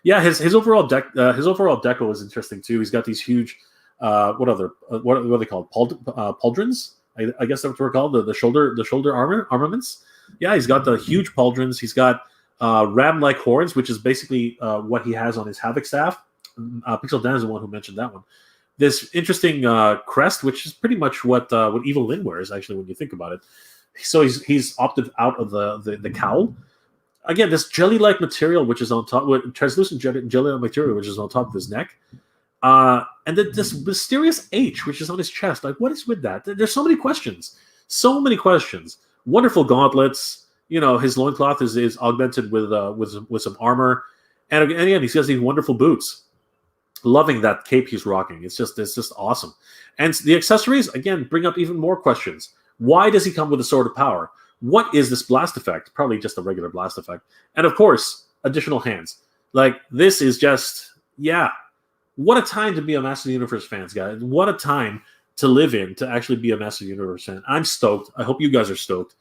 Speaker 1: Yeah, his overall deco is interesting too. He's got these huge, what are they called? Pauldrons. I guess that's what they're called. The shoulder armaments. Yeah, he's got the huge pauldrons. He's got ram-like horns, which is basically what he has on his Havoc staff. Pixel Dan is the one who mentioned that one. This interesting crest, which is pretty much what Evil Lyn wears, actually, when you think about it. So he's opted out of the cowl. Again, this jelly-like material, which is on top, translucent jelly-like material, which is on top of his neck, and then this mysterious H, which is on his chest. Like, what is with that? There's so many questions. Wonderful gauntlets. His loincloth is augmented with some armor, and again, he has these wonderful boots. Loving that cape he's rocking. It's just awesome. And the accessories again bring up even more questions. Why does he come with a sword of power? What is this blast effect? Probably just a regular blast effect. And of course, additional hands. Like, this is just, yeah. What a time to be a Master of the Universe fans, guys. What a time to live in, to actually be a Master of the Universe fan. I'm stoked. I hope you guys are stoked.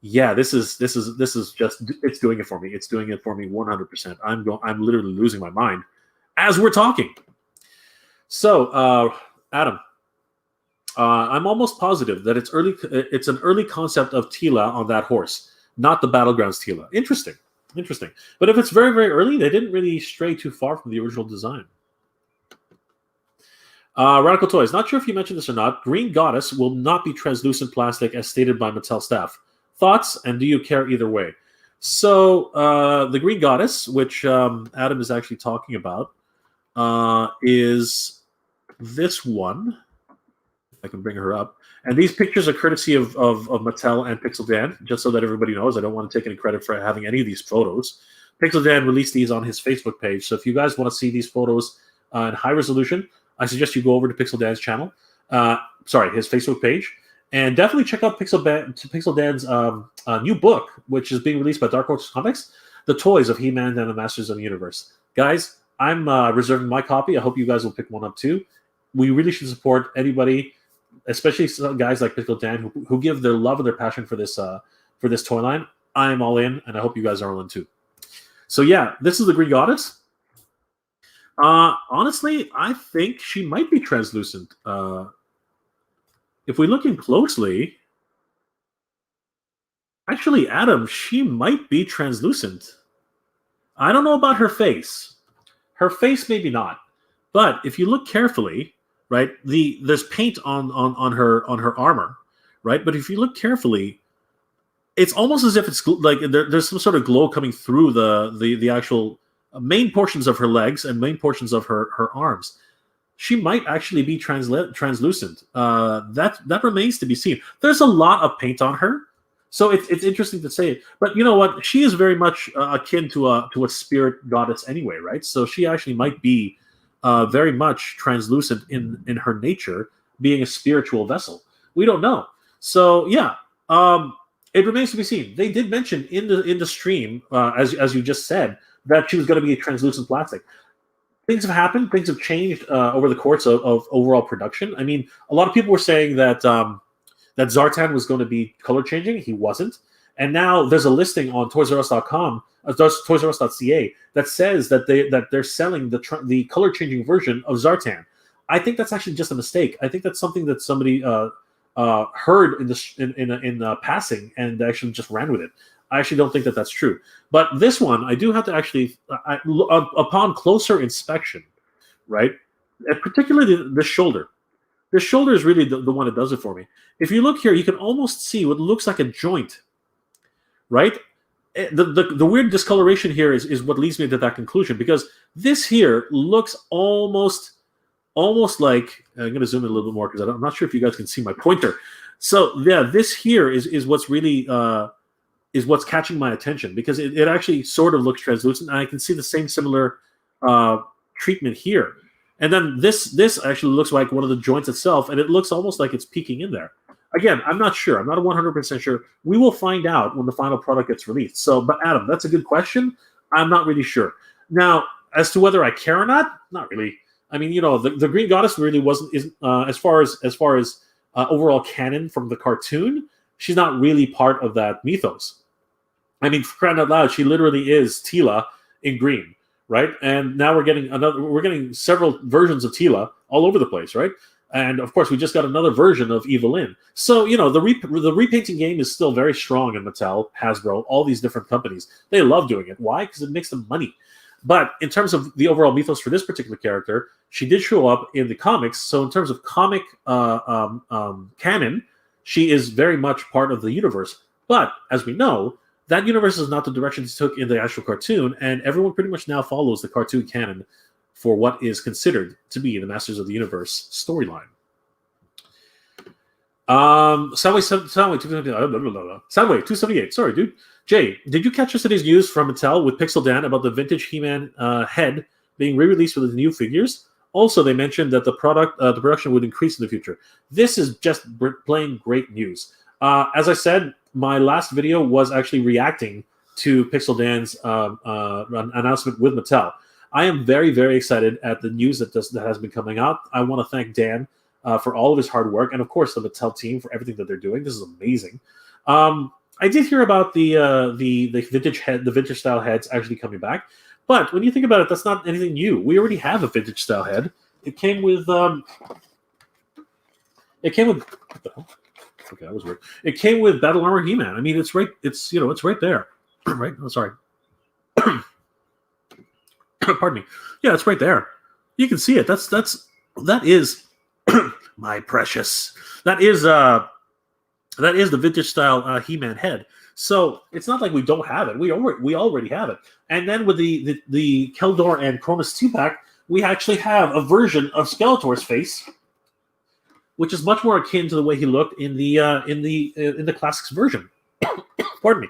Speaker 1: Yeah, this is just, it's doing it for me. It's doing it for me 100%. I'm literally losing my mind as we're talking. So, Adam, I'm almost positive that it's an early concept of Tila on that horse, not the Battlegrounds Tila. Interesting. But if it's very, very early, they didn't really stray too far from the original design. Radical Toys, not sure if you mentioned this or not. Green Goddess will not be translucent plastic as stated by Mattel staff. Thoughts, and do you care either way? So, the Green Goddess, which Adam is actually talking about, is this one. I can bring her up. And these pictures are courtesy of Mattel and Pixel Dan, just so that everybody knows. I don't want to take any credit for having any of these photos. Pixel Dan released these on his Facebook page. So if you guys want to see these photos in high resolution, I suggest you go over to Pixel Dan's channel. His Facebook page. And definitely check out Pixel Dan's new book, which is being released by Dark Horse Comics, The Toys of He-Man and the Masters of the Universe. Guys, I'm reserving my copy. I hope you guys will pick one up too. We really should support anybody, especially some guys like Pixel Dan who give their love and their passion for this toy line. I'm all in, and I hope you guys are all in too. So yeah, this is the Green Goddess. Honestly, I think she might be translucent. If we look in closely, actually, Adam, she might be translucent. I don't know about her face. Her face, maybe not. But if you look carefully, right, there's paint on her armor, right? But if you look carefully, it's almost as if it's like there's some sort of glow coming through the actual main portions of her legs and main portions of her arms. She might actually be translucent. That remains to be seen. There's a lot of paint on her, so it's interesting to say. But you know what? She is very much akin to a spirit goddess anyway, right? So she actually might be very much translucent in her nature, being a spiritual vessel. We don't know. So yeah, it remains to be seen. They did mention in the stream, as you just said, that she was going to be a translucent plastic. Things have happened. Things have changed over the course of overall production. I mean, a lot of people were saying that that Zartan was going to be color changing. He wasn't. And now there's a listing on ToysRUs.com, ToysRUs.ca, that says that they're selling the color changing version of Zartan. I think that's actually just a mistake. I think that's something that somebody heard in passing and actually just ran with it. I actually don't think that that's true. But this one, I do have to actually, upon closer inspection, right, and particularly the shoulder. The shoulder is really the one that does it for me. If you look here, you can almost see what looks like a joint, right? The weird discoloration here is what leads me to that conclusion, because this here looks almost like, I'm going to zoom in a little bit more because I'm not sure if you guys can see my pointer. So yeah, this here is what's really is what's catching my attention, because it actually sort of looks translucent, and I can see the same similar treatment here. And then this actually looks like one of the joints itself, and it looks almost like it's peeking in there. Again, I'm not sure. I'm not 100% sure. We will find out when the final product gets released. So, but Adam, that's a good question. I'm not really sure. Now, as to whether I care or not really. I mean, the Green Goddess really wasn't as far as overall canon from the cartoon, she's not really part of that mythos. I mean, for crying out loud, she literally is Tila in green, right? And now we're getting several versions of Tila all over the place, right? And of course, we just got another version of Evelyn. So, the repainting game is still very strong in Mattel, Hasbro, all these different companies. They love doing it. Why? Because it makes them money. But in terms of the overall mythos for this particular character, she did show up in the comics. So in terms of comic canon, she is very much part of the universe. But as we know, that universe is not the direction it took in the actual cartoon, and everyone pretty much now follows the cartoon canon for what is considered to be the Masters of the Universe storyline. Soundwave 278. Sorry, dude. Jay, did you catch yesterday's news from Mattel with Pixel Dan about the vintage He-Man head being re-released with the new figures? Also, they mentioned that the production would increase in the future. This is just plain great news. As I said, my last video was actually reacting to Pixel Dan's announcement with Mattel. I am very, very excited at the news that has been coming out. I want to thank Dan for all of his hard work, and of course the Mattel team for everything that they're doing. This is amazing. I did hear about the vintage style heads actually coming back, but when you think about it, that's not anything new. We already have a vintage style head. It came with what the hell? Okay, that was weird. It came with Battle Armor He-Man. I mean, it's right. It's it's right there, right? Oh, sorry. Pardon me. Yeah, it's right there. You can see it. That is my precious. That is the vintage style He-Man head. So it's not like we don't have it. We already have it. And then with the Keldor and Cronus 2-pack, we actually have a version of Skeletor's face, which is much more akin to the way he looked in the classics version. Pardon me.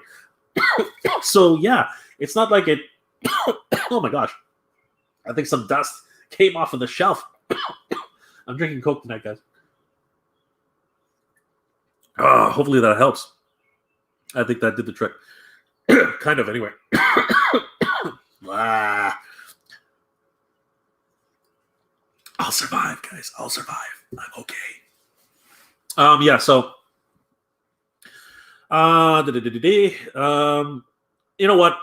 Speaker 1: So yeah, it's not like it. Oh my gosh, I think some dust came off of the shelf. I'm drinking Coke tonight, guys. Hopefully that helps. I think that did the trick. Kind of, anyway. I'll survive, guys. I'll survive. I'm okay. Yeah, so you know what?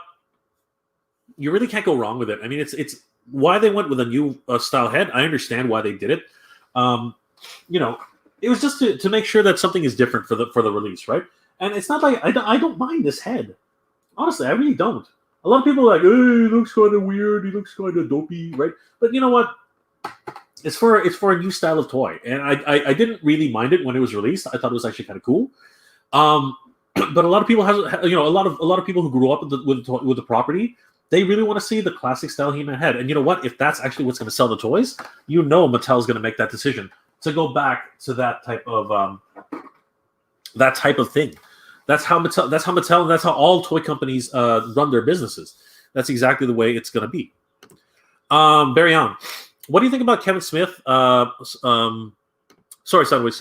Speaker 1: You really can't go wrong with it. I mean, it's why they went with a new style head. I understand why they did it. It was just to make sure that something is different for the release, right? And it's not like I don't mind this head. Honestly, I really don't. A lot of people are like, "Hey, he looks kind of weird. He looks kind of dopey," right? But you know what? It's for a new style of toy, and I didn't really mind it when it was released. I thought it was actually kind of cool. But a lot of people a lot of people who grew up with the property, they really want to see the classic style He-Man head. And you know what? If that's actually what's going to sell the toys, Mattel's going to make that decision to go back to that type of thing. That's how Mattel, and that's how all toy companies run their businesses. That's exactly the way it's going to be. Barry on. What do you think about Kevin Smith? Sorry, Sunway.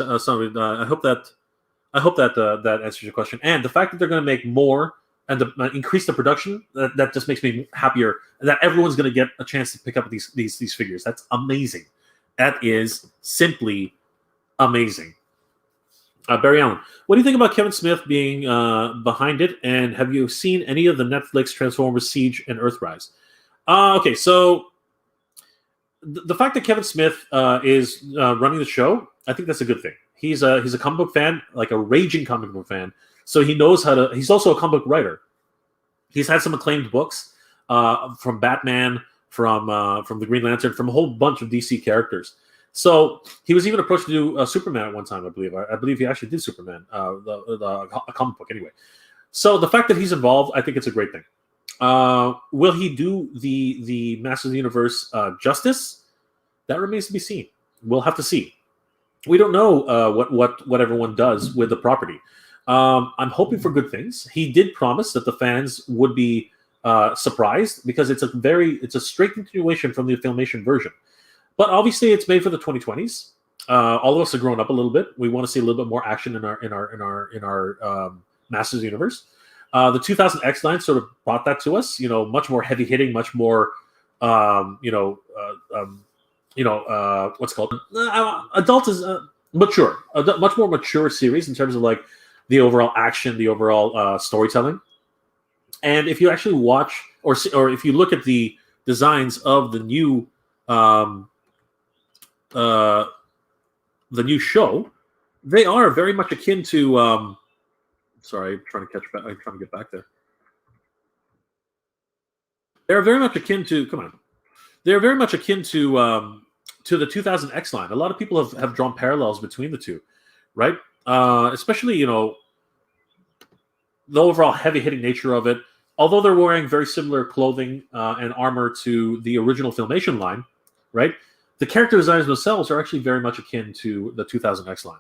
Speaker 1: I hope that answers your question. And the fact that they're going to make more and increase the production, that just makes me happier. That everyone's going to get a chance to pick up these figures. That's amazing. That is simply amazing. Barry Allen, what do you think about Kevin Smith being behind it? And have you seen any of the Netflix Transformers Siege and Earthrise? Okay, so the fact that Kevin Smith is running the show, I think that's a good thing. He's a comic book fan, like a raging comic book fan. So he knows how to. He's also a comic book writer. He's had some acclaimed books from Batman, from the Green Lantern, from a whole bunch of DC characters. So he was even approached to do Superman at one time, I believe. I believe he actually did Superman, a comic book anyway. So the fact that he's involved, I think it's a great thing. Will he do the Masters of the Universe justice? That remains to be seen. We'll have to see. We don't know what everyone does with the property. I'm hoping for good things. He did promise that the fans would be surprised because it's a straight continuation from the Filmation version. But obviously, it's made for the 2020s. All of us have grown up a little bit. We want to see a little bit more action in our Masters of the Universe. The 2000 X line sort of brought that to us. Much more heavy hitting, much more what's it called adult is mature, a much more mature series in terms of like the overall action, the overall storytelling. And if you actually watch or if you look at the designs of um, uh, the new show, they are very much akin to. Sorry, I'm trying to catch back. I'm trying to get back there. They're very much akin to. Come on, they're very much akin to the 2000 X line. A lot of people have drawn parallels between the two, right? Especially the overall heavy hitting nature of it. Although they're wearing very similar clothing and armor to the original Filmation line, right? The character designs themselves are actually very much akin to the 2000 X line.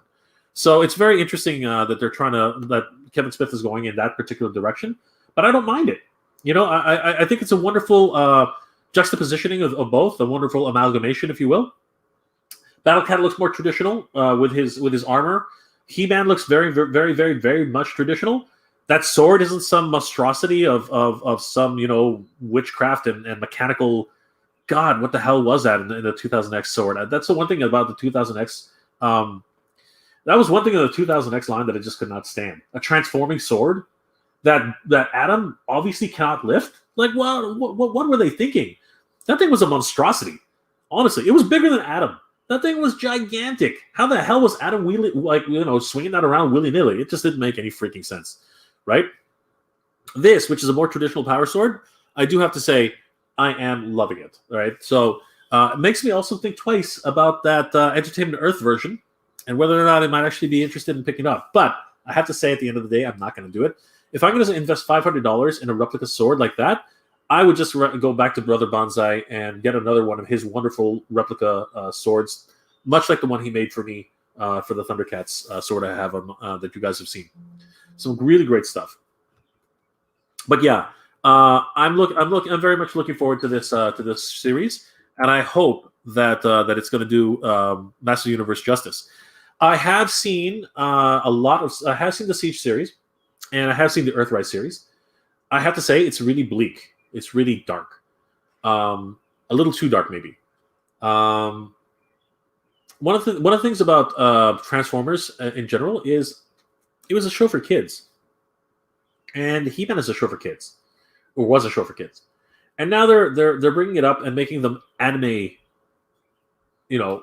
Speaker 1: So it's very interesting that that Kevin Smith is going in that particular direction. But I don't mind it. I think it's a wonderful juxtapositioning of both, a wonderful amalgamation, if you will. Battle Cat looks more traditional with his armor. He-Man looks very, very, very, very, very much traditional. That sword isn't some monstrosity of some witchcraft and mechanical. God, what the hell was that in the 2000X sword? That's the one thing about the 2000X. That was one thing in the 2000X line that I just could not stand. A transforming sword that Adam obviously cannot lift. Like, what were they thinking? That thing was a monstrosity. Honestly, it was bigger than Adam. That thing was gigantic. How the hell was Adam swinging that around willy-nilly? It just didn't make any freaking sense, right? This, which is a more traditional power sword, I do have to say, I am loving it. All right, so it makes me also think twice about that Entertainment Earth version and whether or not I might actually be interested in picking it up. But I have to say, at the end of the day, I'm not going to do it. If I'm going to invest $500 in a replica sword like that, I would just go back to Brother Banzai and get another one of his wonderful replica swords, much like the one he made for me for the Thundercats sword I have that you guys have seen. Some really great stuff. But yeah, I'm very much looking forward to this series, and I hope that it's going to do Master Universe justice. I have seen I have seen the Siege series, and I have seen the Earthrise series. I have to say, it's really bleak. It's really dark. A little too dark, maybe. One of the things about Transformers in general is it was a show for kids, and He-Man is a show for kids, or was a show for kids, and now they're bringing it up and making them anime,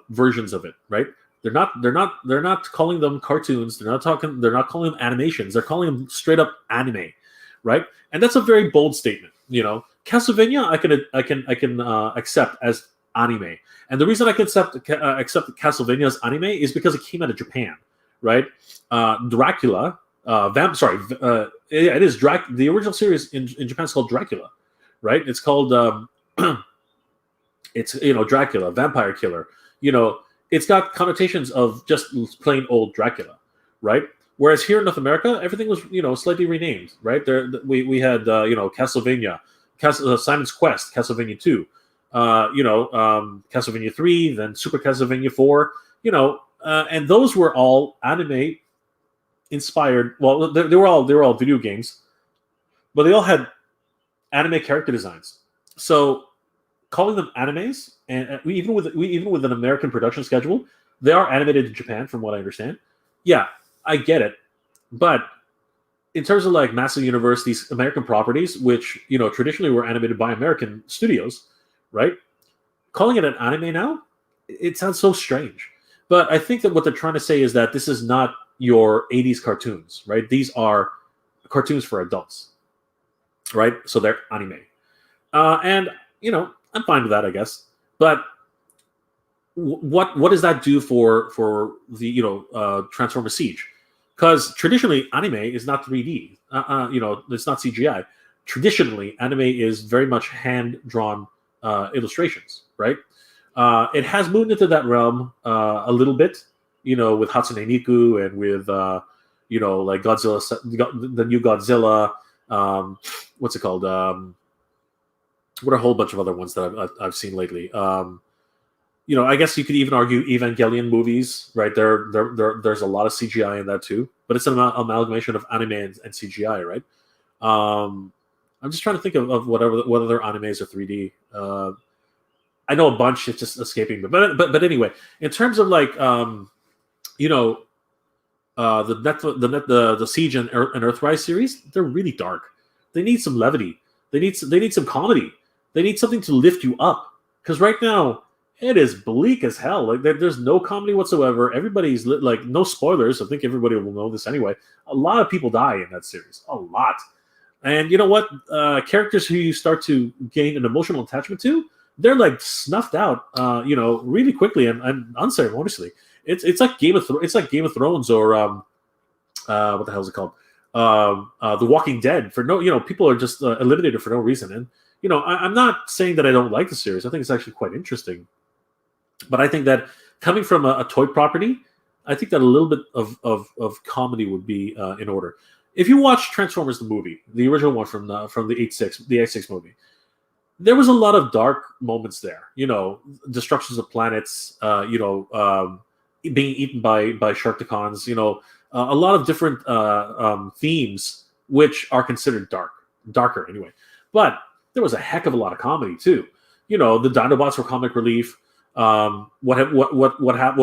Speaker 1: versions of it, right? They're not calling them cartoons. They're not calling them animations. They're calling them straight up anime, right? And that's a very bold statement. Castlevania, I can accept as anime, and the reason I can accept Castlevania as anime is because it came out of Japan, right? Dracula, it is the original series in Japan is called Dracula, right? It's called it's Dracula, vampire killer. It's got connotations of just plain old Dracula, right? Whereas here in North America, everything was slightly renamed, right? We had Castlevania, Simon's Quest, Castlevania 2, Castlevania 3, then Super Castlevania 4, and those were all anime inspired. Well, they were all video games, but they all had anime character designs. So calling them animes, and even with an American production schedule, they are animated in Japan, from what I understand. Yeah, I get it, but in terms of like Master Universe, these American properties, which traditionally were animated by American studios, right? Calling it an anime now, it sounds so strange. But I think that what they're trying to say is that this is not your 80s cartoons, right? These are cartoons for adults, right? So they're anime, and I'm fine with that, I guess. But what does that do for the Transformer Siege? Because traditionally anime is not 3D. It's not CGI. Traditionally, anime is very much hand drawn illustrations, right? It has moved into that realm a little bit, with Hatsune Miku and with like Godzilla, the new Godzilla. What's it called? What are a whole bunch of other ones that I've seen lately? I guess you could even argue Evangelion movies, right? There's a lot of CGI in that too, but it's an amalgamation of anime and CGI, right? I'm just trying to think of what other animes are 3D. I know a bunch. It's just escaping me. But anyway, in terms of like you know, the Siege and Earthrise series, they're really dark. They need some levity. They need some comedy. They need something to lift you up. Because right now it is bleak as hell. Like there's no comedy whatsoever. Everybody's like no spoilers. I think everybody will know this anyway. A lot of people die in that series. A lot. And you know what? Characters who you start to gain an emotional attachment to, they're like snuffed out, really quickly and unceremoniously. It's like Game of Thrones or what the hell is it called? The Walking Dead. For no, people are just eliminated for no reason. And I'm not saying that I don't like the series. I think it's actually quite interesting. But I think that coming from a toy property, I think that a little bit of comedy would be in order. If you watch Transformers the movie, the original one from the 86, the 86 movie, there was a lot of dark moments there. Destructions of planets. Being eaten by Sharkticons. A lot of different themes which are considered darker anyway. But there was a heck of a lot of comedy too. The Dinobots were comic relief. What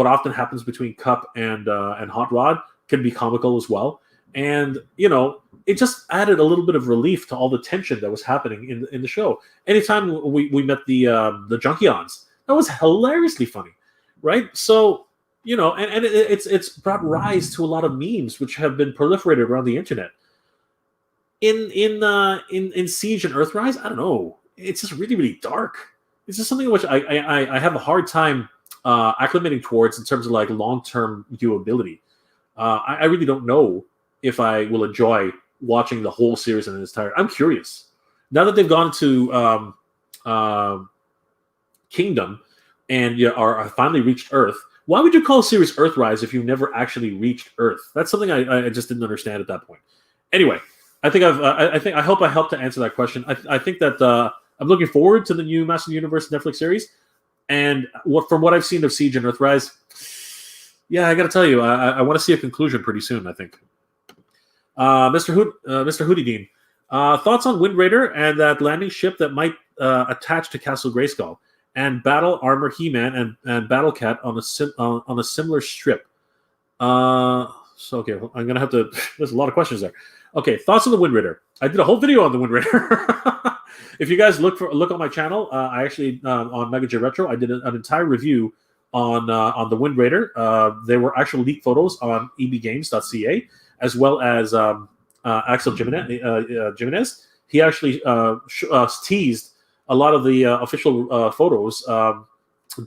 Speaker 1: often happens between Cup and Hot Rod can be comical as well. And it just added a little bit of relief to all the tension that was happening in the show. Anytime we met the Junkions, that was hilariously funny, right? So and it's brought rise to a lot of memes which have been proliferated around the internet. In Siege and Earthrise, I don't know. It's just really, really dark. It's just something which I have a hard time acclimating towards in terms of like long-term viewability. I really don't know if I will enjoy watching the whole series in its entirety. I'm curious. Now that they've gone to Kingdom and are finally reached Earth, why would you call a series Earthrise if you never actually reached Earth? That's something I just didn't understand at that point. Anyway, I hope I helped to answer that question. I think that I'm looking forward to the new Master Universe Netflix series, and from what I've seen of Siege and Earthrise, yeah, I got to tell you, I want to see a conclusion pretty soon. I think. Mr. Hoodie Dean, thoughts on Wind Raider and that landing ship that might attach to Castle Grayskull, and Battle Armor He-Man and Battle Cat on a similar strip. Okay, I'm gonna have to. There's a lot of questions there. Okay, thoughts on the Wind Raider. I did a whole video on the Wind Raider. If you guys look on my channel, I actually on Mega J Retro, I did an entire review on the Wind Raider. There were actual leaked photos on ebgames.ca, as well as Axel Jimenez. He actually teased a lot of the official photos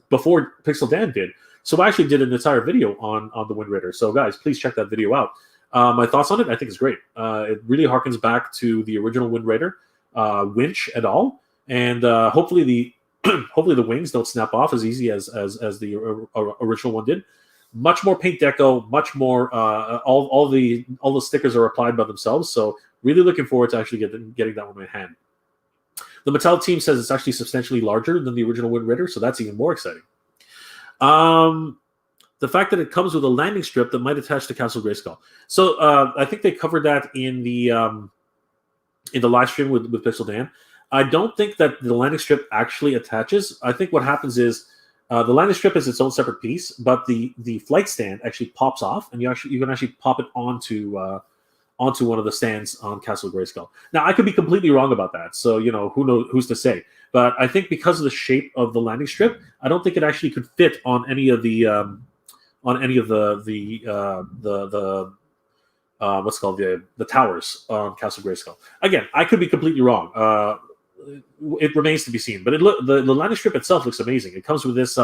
Speaker 1: before Pixel Dan did. So I actually did an entire video on the Wind Raider. So guys, please check that video out. My thoughts on it, I think it's great. It really harkens back to the original Wind Raider, Winch et al. And hopefully the wings don't snap off as easy as the original one did. Much more paint deco, much more all the stickers are applied by themselves. So really looking forward to actually getting that one in my hand. The Mattel team says it's actually substantially larger than the original Wind Raider, so that's even more exciting. The fact that it comes with a landing strip that might attach to Castle Grayskull. So I think they covered that in the live stream with Pixel Dan. I don't think that the landing strip actually attaches. I think what happens is the landing strip is its own separate piece, but the flight stand actually pops off, and you can actually pop it onto one of the stands on Castle Grayskull. Now, I could be completely wrong about that, so who's to say? But I think because of the shape of the landing strip, I don't think it actually could fit on any of the what's called the towers on Castle Grayskull. Again, I could be completely wrong. It remains to be seen. But the landing strip itself looks amazing. It comes with this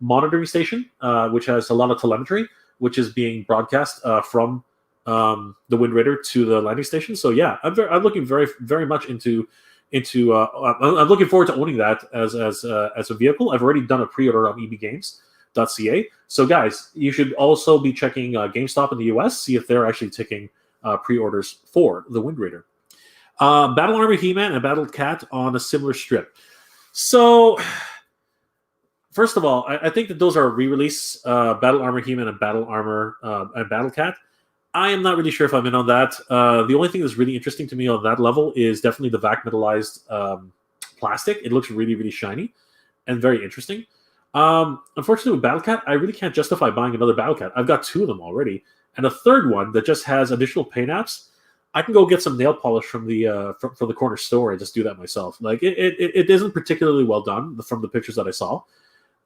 Speaker 1: monitoring station, which has a lot of telemetry, which is being broadcast from the Wind Raider to the landing station. So yeah, I'm looking very, very much into. I'm looking forward to owning that as a vehicle. I've already done a pre-order on ebgames.ca. So guys, you should also be checking GameStop in the US, see if they're actually taking pre-orders for the Wind Raider. Battle Armor He-Man and Battle Cat on a similar strip. So first of all, I think that those are re-release. Battle Armor He-Man and Battle Armor and Battle Cat. I am not really sure if I'm in on that. The only thing that's really interesting to me on that level is definitely the vac metallized plastic. It looks really, really shiny and very interesting. Unfortunately, with Battle Cat, I really can't justify buying another Battle Cat. I've got 2 of them already, and a third one that just has additional paint apps. I can go get some nail polish from the from the corner store and just do that myself. Like it isn't particularly well done from the pictures that I saw.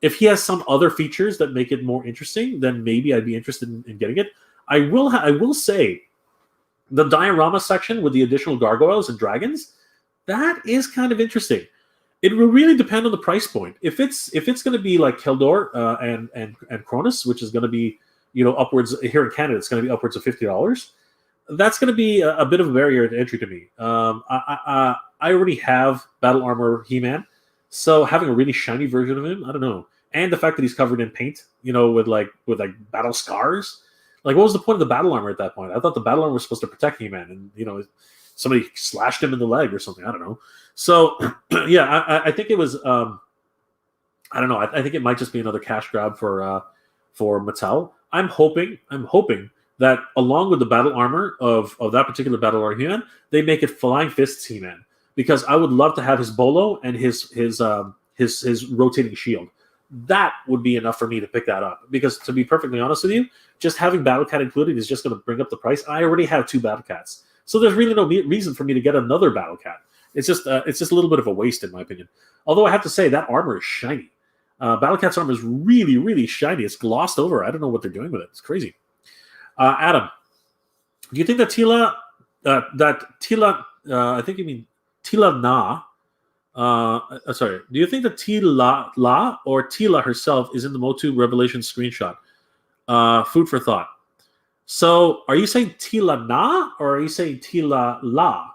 Speaker 1: If he has some other features that make it more interesting, then maybe I'd be interested in getting it. I will say, the diorama section with the additional gargoyles and dragons, that is kind of interesting. It will really depend on the price point. If it's going to be like Keldor and Cronus, which is going to be upwards here in Canada, it's going to be upwards of $50. That's going to be a bit of a barrier to entry to me. I already have Battle Armor He-Man, so having a really shiny version of him, I don't know. And the fact that he's covered in paint, with battle scars. Like, what was the point of the battle armor at that point? I thought the battle armor was supposed to protect He-Man, and somebody slashed him in the leg or something. I don't know. So, yeah, I think it was. I don't know. I think it might just be another cash grab for Mattel. I'm hoping that along with the battle armor of that particular battle armor He-Man, they make it Flying Fists He-Man, because I would love to have his bolo and his rotating shield. That would be enough for me to pick that up, because to be perfectly honest with you, just having Battle Cat included is just going to bring up the price. I already have 2 Battle Cats, so there's really no reason for me to get another Battle Cat. It's just a little bit of a waste, in my opinion. Although I have to say that armor is shiny. Battle Cat's armor is really, really shiny. It's glossed over. I don't know what they're doing with it. It's crazy. Adam, do you think that Tila, I think you mean Tila Na? Sorry. Do you think that Tila La or Tila herself is in the Motu Revelation screenshot? Food for thought. So, are you saying Tila Na or are you saying Tila La?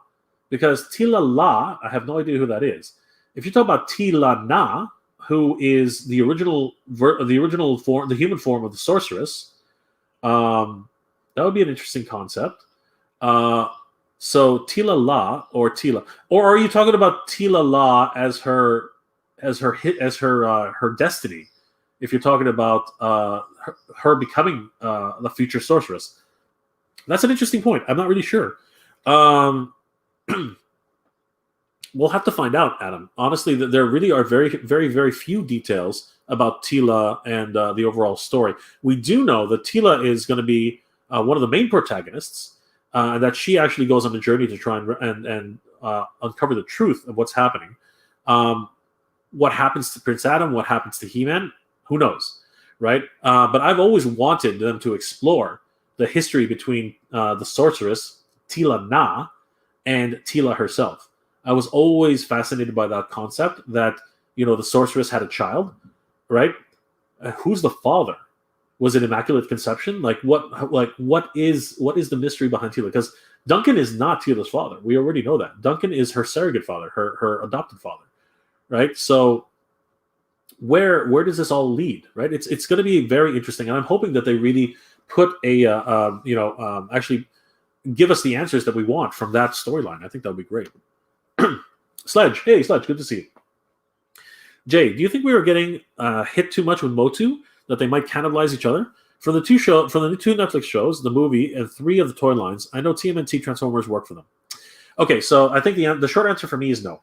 Speaker 1: Because Tila La, I have no idea who that is. If you talk about Tila Na, who is the original form, the human form of the sorceress, that would be an interesting concept. So Tila La or Tila, or are you talking about Tila La as her destiny? If you're talking about her becoming the future sorceress, that's an interesting point. I'm not really sure. We'll have to find out, Adam. Honestly, there really are very, very, very few details about Tila and the overall story. We do know that Tila is going to be one of the main protagonists, and that she actually goes on a journey to try and uncover the truth of what's happening. What happens to Prince Adam? What happens to He-Man? Who knows, right? But I've always wanted them to explore the history between the sorceress, Tila Na, and Tila herself. I was always fascinated by that concept that, the sorceress had a child, right? Who's the father? Was it Immaculate Conception? What is the mystery behind Tila? Because Duncan is not Tila's father. We already know that. Duncan is her surrogate father, her adopted father, right? So where does this all lead, right? It's going to be very interesting, and I'm hoping that they really put actually give us the answers that we want from that storyline. I think that would be great. Sledge, hey Sledge, good to see you. Jay, do you think we were getting hit too much with Motu, that they might cannibalize each other? For the two Netflix shows, the movie, and 3 of the toy lines, I know TMNT Transformers work for them. Okay, so I think the short answer for me is no.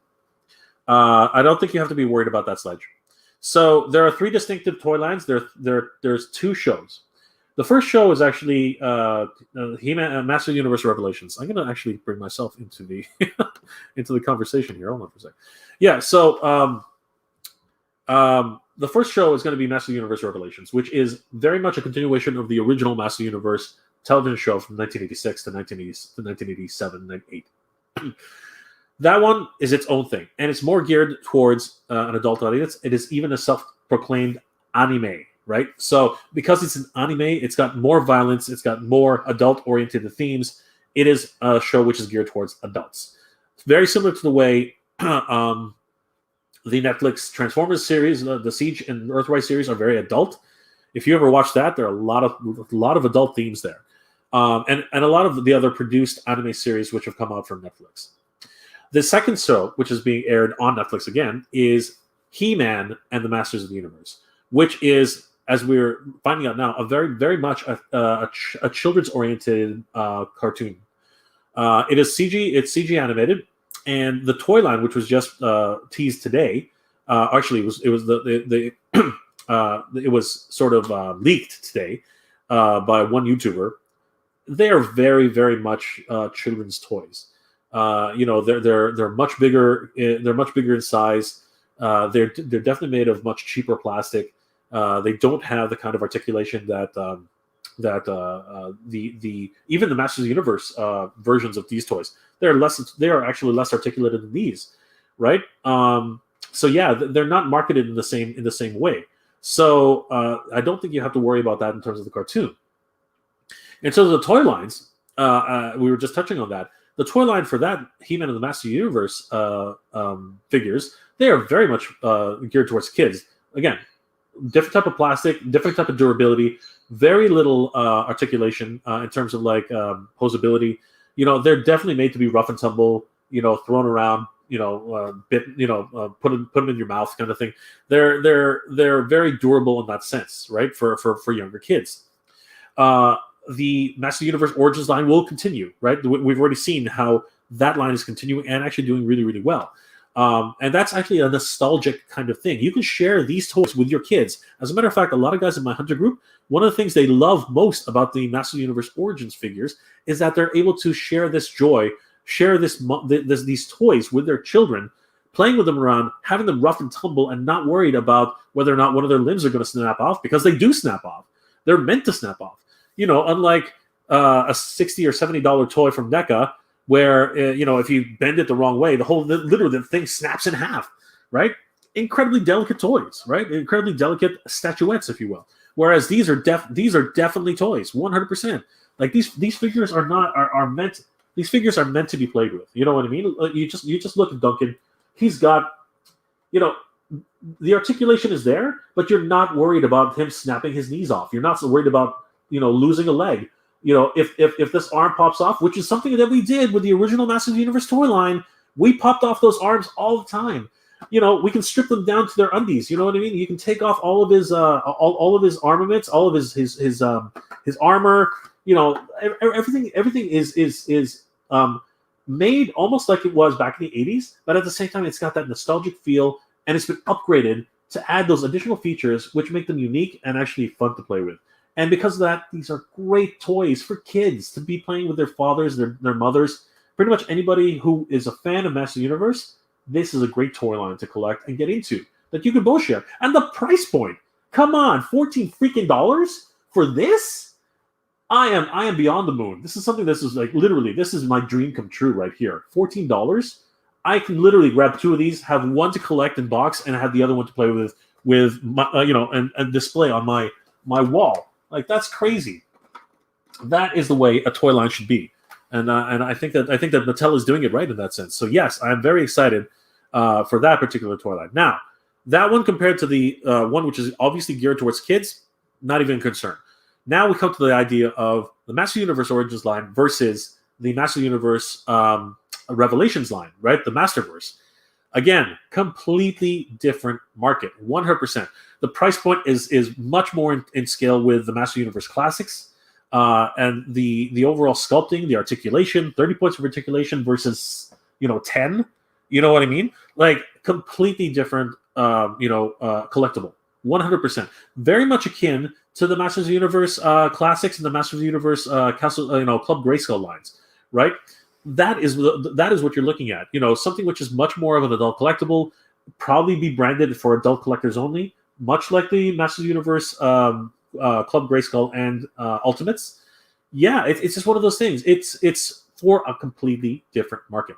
Speaker 1: I don't think you have to be worried about that, Sledge. So there are 3 distinctive toy lines. There's 2 shows. The first show is actually He-Man Master Universe Revelations. I'm going to actually bring myself into the into the conversation here. Hold on for a second. Yeah, so the first show is going to be Master Universe Revelations, which is very much a continuation of the original Master Universe television show from 1986 to 1987, 1988. That one is its own thing, and it's more geared towards an adult audience. It is even a self-proclaimed anime, right? So because it's an anime, it's got more violence, it's got more adult-oriented themes. It is a show which is geared towards adults. It's very similar to the way the Netflix Transformers series, the Siege and Earthrise series are very adult. If you ever watch that, there are a lot of adult themes there, and a lot of the other produced anime series which have come out from Netflix. The second show, which is being aired on Netflix again, is He-Man and the Masters of the Universe, which is, as we're finding out now, a very, very much a children's-oriented cartoon. It is CG. It's CG animated, and the toy line, which was just teased today, actually it was the it was sort of leaked today by one YouTuber. They are very, very much children's toys. They're much bigger. They're much bigger in size. They're definitely made of much cheaper plastic. They don't have the kind of articulation that even the Masters of the Universe versions of these toys. They are actually less articulated than these, right? So yeah, they're not marketed in the same way. So I don't think you have to worry about that in terms of the cartoon. In terms of the toy lines, we were just touching on that. The toy line for that He-Man and the Master of the Universe figures, they are very much geared towards kids. Again, different type of plastic, different type of durability, very little articulation in terms of like posability. They're definitely made to be rough and tumble. Thrown around. Put them in your mouth, kind of thing. They're very durable in that sense, right? For younger kids. The Master Universe Origins line will continue, right? We've already seen how that line is continuing and actually doing really, really well. And that's actually a nostalgic kind of thing. You can share these toys with your kids. As a matter of fact, a lot of guys in my Hunter group, one of the things they love most about the Master Universe Origins figures is that they're able to share this joy, share these toys with their children, playing with them around, having them rough and tumble, and not worried about whether or not one of their limbs are going to snap off, because they do snap off. They're meant to snap off. Unlike a $60 or $70 toy from NECA, where if you bend it the wrong way, literally the thing snaps in half, right? Incredibly delicate toys, right? Incredibly delicate statuettes, if you will. Whereas these are definitely toys, 100%. Like these figures are meant. These figures are meant to be played with. You know what I mean? You just look at Duncan. He's got, the articulation is there, but you're not worried about him snapping his knees off. You're not so worried about losing a leg. If this arm pops off, which is something that we did with the original Masters of the Universe toy line, we popped off those arms all the time. We can strip them down to their undies. You know what I mean? You can take off all of his all of his armaments, all of his armor. Everything is made almost like it was back in the 80s, but at the same time, it's got that nostalgic feel, and it's been upgraded to add those additional features, which make them unique and actually fun to play with. And because of that, these are great toys for kids to be playing with their fathers, their mothers. Pretty much anybody who is a fan of Master Universe, this is a great toy line to collect and get into that you can both share. And the price point, come on, $14 freaking for this? I am beyond the moon. This is something. This is like literally. This is my dream come true right here. $14. I can literally grab two of these, have one to collect and box, and have the other one to play with my, and display on my wall. Like, that's crazy. That is the way a toy line should be, and I think that Mattel is doing it right in that sense. So yes, I'm very excited for that particular toy line. Now, that one compared to the one which is obviously geared towards kids, not even a concern. Now we come to the idea of the Master Universe Origins line versus the Master Universe Revelations line, right? The Masterverse. Again, completely different market, 100%. The price point is much more in scale with the Master Universe Classics, and the overall sculpting, the articulation, 30 points of articulation versus 10. You know what I mean? Like, completely different collectible, 100%. Very much akin to the Masters of the Universe Classics and the Masters of the Universe Castle, Club Grayskull lines, right? That is what you're looking at. Something which is much more of an adult collectible, probably be branded for adult collectors only, much like the Masters of the Universe Club Grayskull and Ultimates. Yeah, it's just one of those things. It's for a completely different market.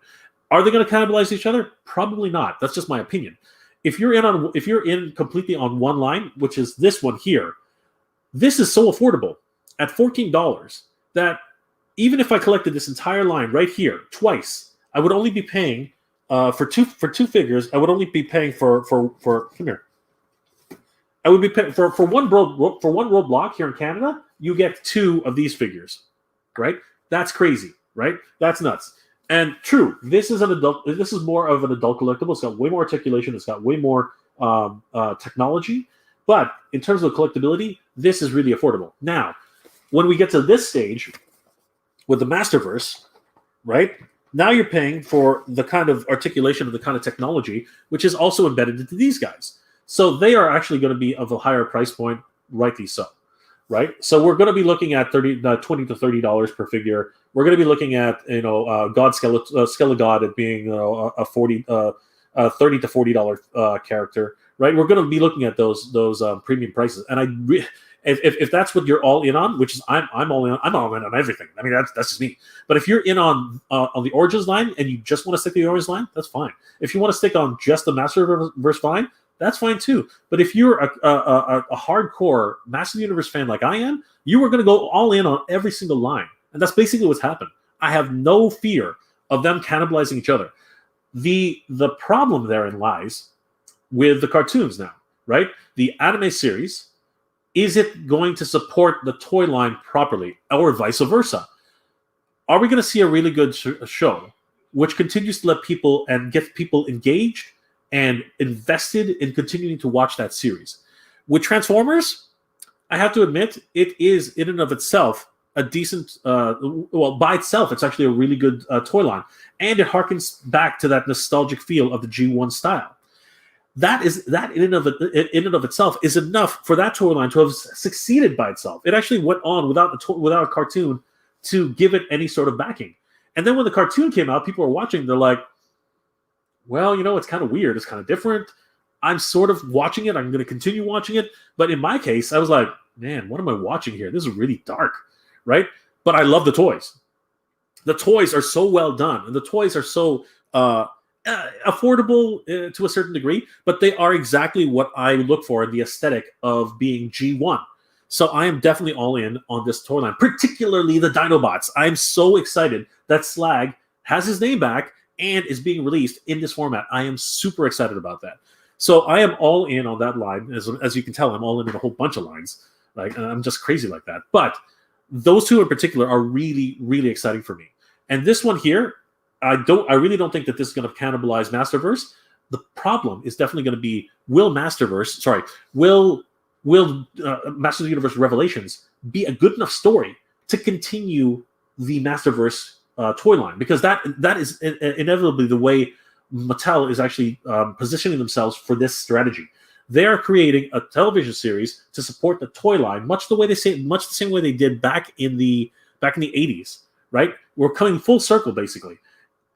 Speaker 1: Are they going to cannibalize each other? Probably not. That's just my opinion. If you're in completely on one line, which is this one here, this is so affordable at $14 that even if I collected this entire line right here twice, I would only be paying for two figures. I would only be paying for come here. I would be paying for one roadblock here in Canada. You get two of these figures, right? That's crazy, right? That's nuts. And true, this is more of an adult collectible. It's got way more articulation. It's got way more technology. But in terms of collectability, this is really affordable. Now, when we get to this stage with the Masterverse, right? Now you're paying for the kind of articulation of the kind of technology which is also embedded into these guys. So they are actually going to be of a higher price point, rightly so, right? So we're going to be looking at $20 to $30 per figure. We're going to be looking at Skelegod at being a $30 to $40 character, right? We're going to be looking at those premium prices, and if that's what you're all in on, which is I'm all in on everything. I mean that's just me. But if you're in on the Origins line and you just want to stick to the Origins line, that's fine. If you want to stick on just the Masterverse line, that's fine too. But if you're a hardcore Master of the Universe fan like I am, you are going to go all in on every single line, and that's basically what's happened. I have no fear of them cannibalizing each other. The problem therein lies with the cartoons now, right? The anime series. Is it going to support the toy line properly, or vice versa? Are we going to see a really good show which continues to let people and get people engaged and invested in continuing to watch that series? With Transformers, I have to admit, it is in and of itself a decent, by itself, it's actually a really good toy line. And it harkens back to that nostalgic feel of the G1 style. That in and of itself is enough for that toy line to have succeeded by itself. It actually went on without a cartoon to give it any sort of backing. And then when the cartoon came out, people were watching. They're like, well, it's kind of weird. It's kind of different. I'm sort of watching it. I'm going to continue watching it. But in my case, I was like, man, what am I watching here? This is really dark, right? But I love the toys. The toys are so well done. And the toys are so... affordable to a certain degree, but they are exactly what I look for in the aesthetic of being G1. So I am definitely all in on this toy line, particularly the Dinobots. I'm so excited that Slag has his name back and is being released in this format. I am super excited about that. So I am all in on that line. As you can tell, I'm all in a whole bunch of lines. Like I'm just crazy like that. But those two in particular are really, really exciting for me. And this one here, I really don't think that this is going to cannibalize Masterverse. The problem is definitely going to be will Master of the Universe Revelations be a good enough story to continue the Masterverse toy line? Because that is inevitably the way Mattel is actually positioning themselves for this strategy. They are creating a television series to support the toy line, much the same way they did back in the 80s, right? We're coming full circle basically.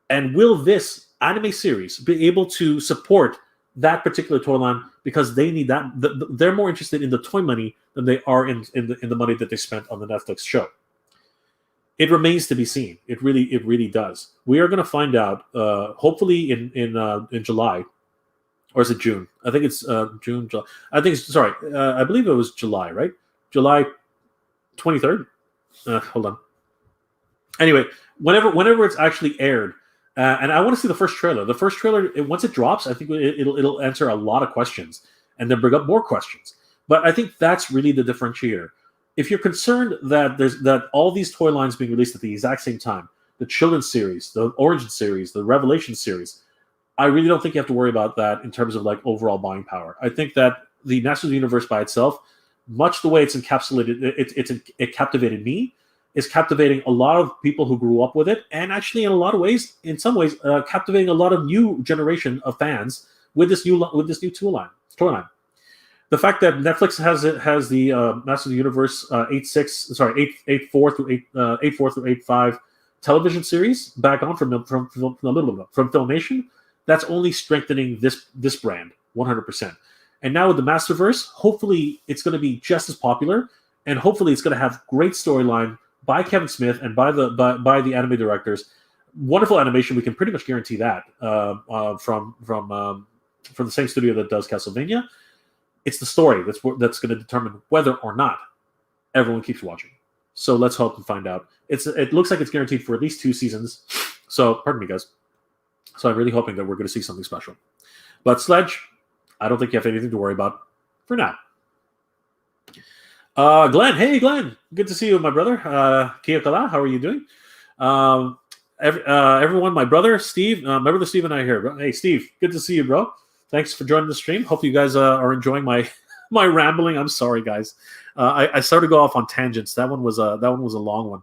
Speaker 1: And will this anime series be able to support that particular toy line? Because they need that. They're more interested in the toy money than they are in the money that they spent on the Netflix show. It remains to be seen. It really does. We are going to find out. Hopefully in July, or is it June? I think it's June. July. I think it's sorry. I believe it was July, right? July 23rd. Hold on. Anyway, whenever it's actually aired. And I want to see the first trailer. The first trailer, once it drops, I think it'll answer a lot of questions and then bring up more questions. But I think that's really the differentiator. If you're concerned that all these toy lines being released at the exact same time, the children's series, the Origin series, the Revelation series, I really don't think you have to worry about that in terms of like overall buying power. I think that the Masters of the Universe by itself, much the way it's encapsulated, it captivated me. Is captivating a lot of people who grew up with it, and actually in some ways, captivating a lot of new generation of fans with this new toy line. The fact that Netflix has the Master of the Universe 8.4 through 8.5 television series back on from Filmation, that's only strengthening this brand 100%. And now with the Masterverse, hopefully it's going to be just as popular, and hopefully it's going to have great storyline by Kevin Smith and by the anime directors. Wonderful animation. We can pretty much guarantee that from the same studio that does Castlevania. It's the story that's going to determine whether or not everyone keeps watching. So let's hope and find out. It looks like it's guaranteed for at least 2 seasons. So pardon me, guys. So I'm really hoping that we're going to see something special. But Sledge, I don't think you have anything to worry about for now. Glenn, hey Glenn, good to see you, my brother. Kia kala, how are you doing? Everyone, my brother Steve, and I are here. Bro. Hey Steve, good to see you, bro. Thanks for joining the stream. Hope you guys are enjoying my rambling. I'm sorry, guys. I started to go off on tangents. That one was a long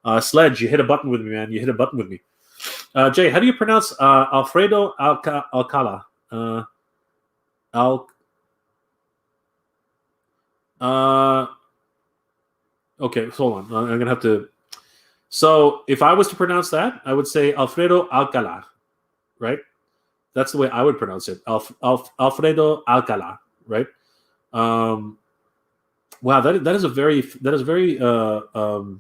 Speaker 1: one. Sledge, you hit a button with me, man. You hit a button with me. Jay, how do you pronounce Alfredo Alcala? Okay, hold on. I'm gonna have to. So if I was to pronounce that, I would say Alfredo Alcala, right? That's the way I would pronounce it. Alfredo Alcala, right? Um, wow, that is a very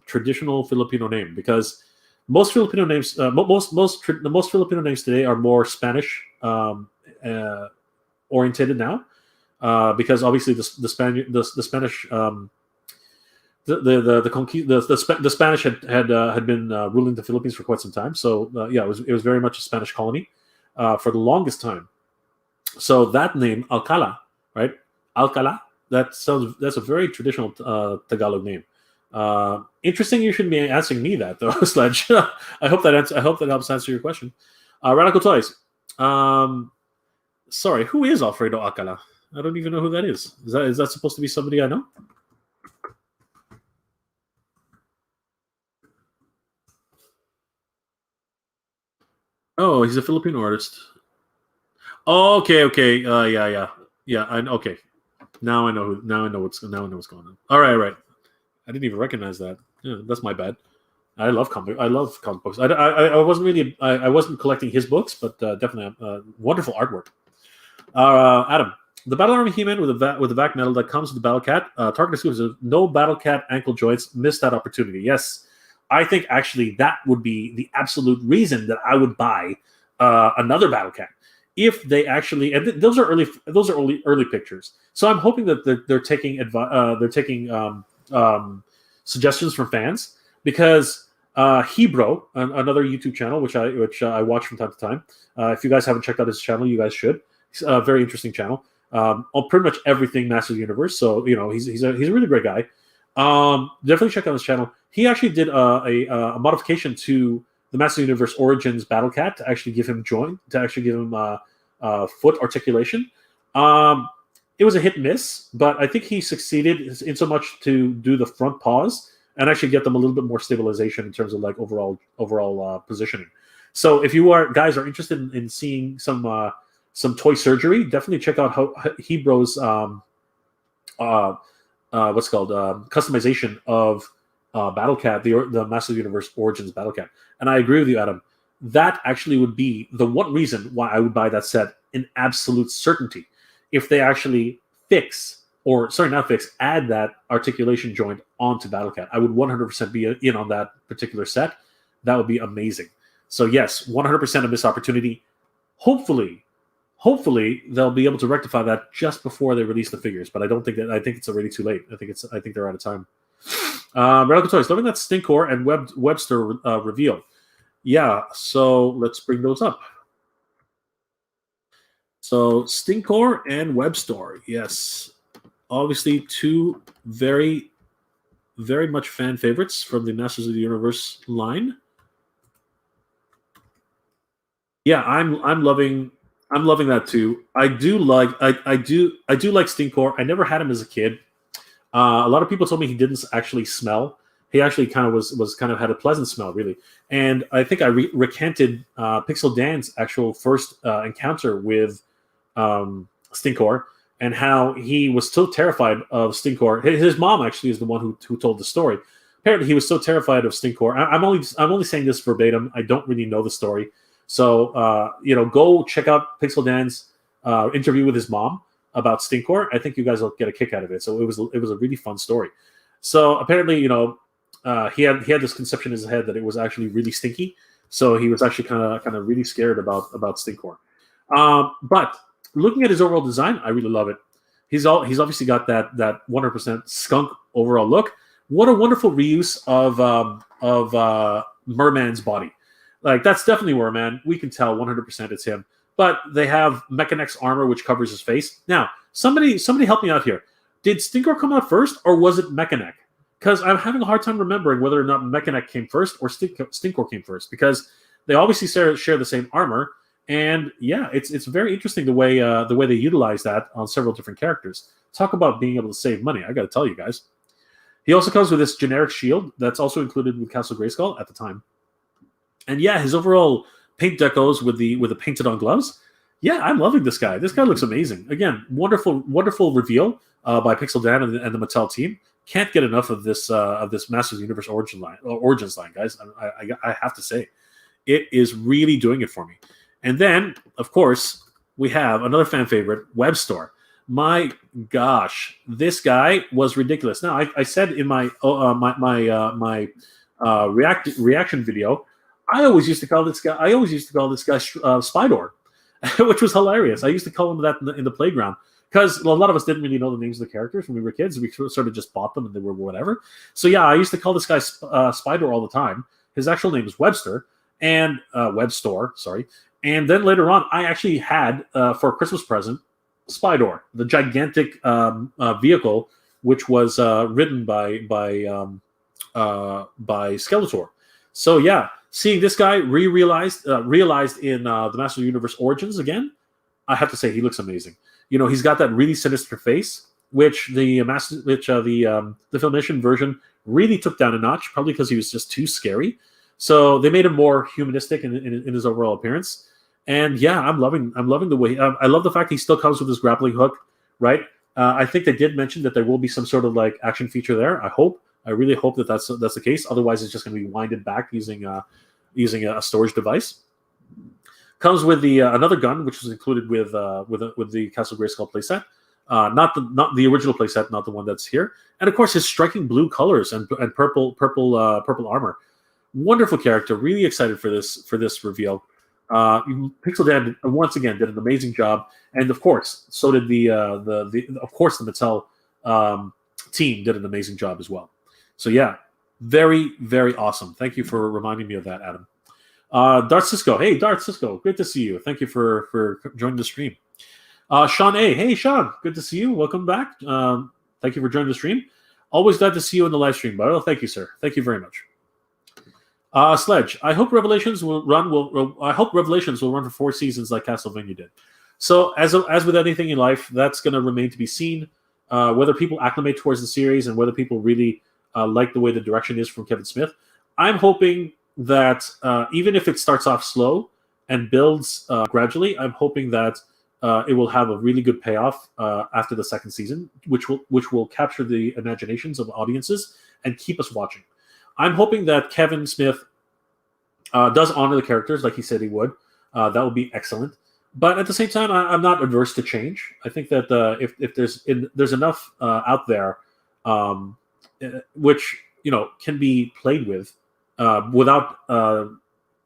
Speaker 1: traditional Filipino name, because most Filipino names, the most Filipino names today are more Spanish orientated now, because obviously the Spanish the Spanish had been ruling the Philippines for quite some time. So yeah, it was very much a Spanish colony for the longest time. So that name Alcala, right? Alcala. That's a very traditional Tagalog name. Interesting. You shouldn't be asking me that though, Sledge. I hope that helps answer your question. Radical Toys. Sorry, who is Alfredo Alcala? I don't even know who that is. Is that supposed to be somebody I know? Oh, he's a Filipino artist. Oh, okay. Yeah. Okay. Now I know. Now I know what's going on. All right. I didn't even recognize that. Yeah, that's my bad. I love comic books. I wasn't really I wasn't collecting his books, but definitely wonderful artwork. Adam, the Battle Armor He-Man with the back metal that comes with the Battle Cat. Target exclusive. No Battle Cat ankle joints. Missed that opportunity. Yes, I think actually that would be the absolute reason that I would buy another Battle Cat if they actually. And those are early pictures. So I'm hoping that they're taking suggestions from fans, because Hebro, another YouTube channel which I watch from time to time. If you guys haven't checked out his channel, you guys should. It's a very interesting channel on pretty much everything Master Universe. So he's a really great guy. Definitely check out his channel. He actually did a modification to the Master Universe Origins Battle Cat to actually give him foot articulation. It was a hit and miss, but I think he succeeded in so much to do the front paws and actually get them a little bit more stabilization in terms of like overall positioning. So if you guys are interested in seeing some toy surgery, definitely check out Hebro's what's called customization of Battle Cat, the Master Universe Origins Battle Cat. And I agree with you, Adam. That actually would be the one reason why I would buy that set in absolute certainty. If they actually add that articulation joint onto Battle Cat, I would 100% be in on that particular set. That would be amazing. So yes, 100% a missed opportunity. Hopefully they'll be able to rectify that just before they release the figures. But I think it's already too late. I think they're out of time. Radical Toys, loving that Stinkor and Webster reveal. Yeah, so let's bring those up. So Stinkor and Webster, yes, obviously two very, very much fan favorites from the Masters of the Universe line. Yeah, I'm loving that too. I do like Stinkor. I never had him as a kid. A lot of people told me he didn't actually smell. He actually kind of was kind of had a pleasant smell, really. And I think I recanted Pixel Dan's actual first encounter with Stinkor, and how he was so terrified of Stinkor. His mom actually is the one who told the story. Apparently, he was so terrified of Stinkor. I'm only saying this verbatim. I don't really know the story, so go check out Pixel Dan's interview with his mom about Stinkor. I think you guys will get a kick out of it. So it was a really fun story. So apparently, he had this conception in his head that it was actually really stinky. So he was actually kind of really scared about Stinkor. But looking at his overall design, I really love it. He's obviously got that 100% skunk overall look. What a wonderful reuse of Merman's body. Like, that's definitely Merman. We can tell 100% it's him. But they have Mechanex's armor, which covers his face. Now, somebody help me out here. Did Stinkor come out first, or was it Mechaneck? Because I'm having a hard time remembering whether or not Mechaneck came first or Stinkor came first, because they obviously share the same armor. And yeah, it's very interesting the way they utilize that on several different characters. Talk about being able to save money. I got to tell you guys. He also comes with this generic shield that's also included with Castle Grayskull at the time. And yeah, his overall paint decos with the painted on gloves. Yeah, I'm loving this guy. This guy looks amazing. Again, wonderful reveal by Pixel Dan and the Mattel team. Can't get enough of this Masters of the Universe Origins line, guys. I have to say, it is really doing it for me. And then, of course, we have another fan favorite, Web Store. My gosh, this guy was ridiculous. Now, I said in my reaction video, I always used to call this guy Spydor, which was hilarious. I used to call him that in the playground because a lot of us didn't really know the names of the characters when we were kids. We sort of just bought them and they were whatever. So yeah, I used to call this guy Spydor all the time. His actual name is Webster and Web Store, sorry. And then later on, I actually had for a Christmas present Spydor, the gigantic vehicle, which was ridden by Skeletor. So yeah, seeing this guy realized in the Master of the Universe Origins again, I have to say he looks amazing. You know, he's got that really sinister face, which the Filmation version really took down a notch, probably because he was just too scary. So they made him more humanistic in his overall appearance. And yeah, I'm loving the way. I love the fact he still comes with his grappling hook, right? I think they did mention that there will be some sort of like action feature there. I really hope that that's the case. Otherwise, it's just going to be winded back using a storage device. Comes with the another gun, which was included with the Castle Grayskull playset. Not the original playset, not the one that's here. And of course, his striking blue colors and purple armor. Wonderful character. Really excited for this reveal. Pixel Dan once again did an amazing job, and of course, so did the Mattel team did an amazing job as well. So yeah, very, very awesome. Thank you for reminding me of that, Adam. Dart Cisco, hey Dart Cisco, good to see you. Thank you for joining the stream. Sean A, hey Sean, good to see you. Welcome back. Thank you for joining the stream. Always glad to see you in the live stream, bud. Oh, thank you, sir. Thank you very much. Sledge, I hope Revelations will run for 4 seasons like Castlevania did. So as with anything in life, that's going to remain to be seen. Whether people acclimate towards the series and whether people really like the way the direction is from Kevin Smith. I'm hoping that even if it starts off slow and builds gradually, I'm hoping that it will have a really good payoff after the second season, which will capture the imaginations of audiences and keep us watching. I'm hoping that Kevin Smith does honor the characters like he said he would. That would be excellent. But at the same time, I'm not adverse to change. I think that if there's enough out there, which can be played with without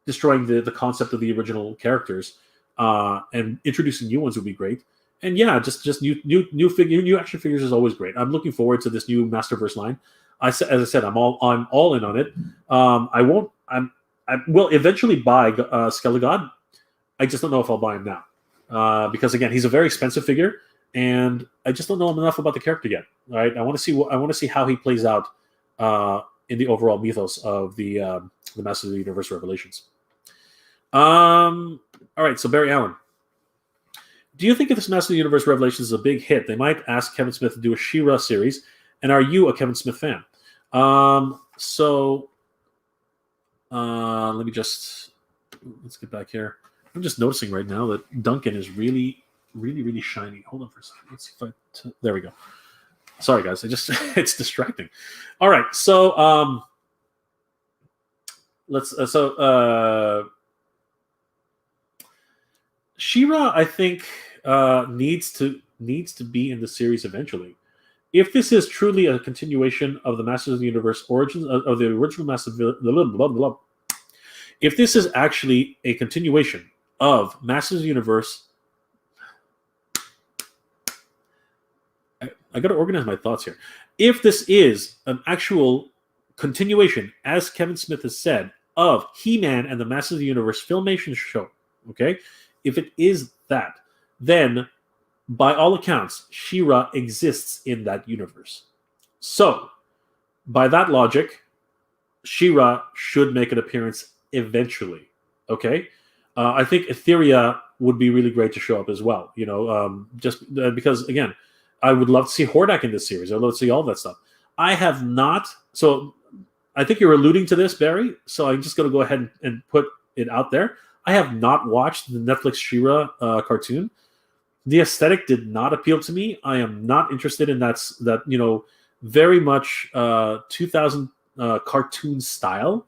Speaker 1: destroying the concept of the original characters, and introducing new ones would be great. And yeah, just new action figures is always great. I'm looking forward to this new Masterverse line. As I said, I'm all in on it. I will eventually buy Skelegod. I just don't know if I'll buy him now, because again, he's a very expensive figure, and I just don't know enough about the character yet. Right? I want to see how he plays out in the overall mythos of the Masters of the Universe Revelations. All right, so Barry Allen, do you think if this Masters of the Universe Revelations is a big hit, they might ask Kevin Smith to do a She-Ra series? And are you a Kevin Smith fan? Let's get back here. I'm just noticing right now that Duncan is really, really, really shiny. Hold on for a second. Let's see if there we go. Sorry, guys. It's distracting. All right. So She-Ra, I think, needs to be in the series eventually. If this is truly a continuation of the Masters of the Universe origins of the original Masters, if this is actually a continuation of Masters of the Universe, I got to organize my thoughts here. If this is an actual continuation, as Kevin Smith has said, of He-Man and the Masters of the Universe Filmation show, okay, if it is that, then by all accounts, She-Ra exists in that universe. So, by that logic, She-Ra should make an appearance eventually. Okay, I think Etheria would be really great to show up as well. Just because again, I would love to see Hordak in this series. I'd love to see all that stuff. I have not. So I think you're alluding to this, Barry. So I'm just going to go ahead and put it out there. I have not watched the Netflix She-Ra cartoon. The aesthetic did not appeal to me. I am not interested in that very much 2000 cartoon style.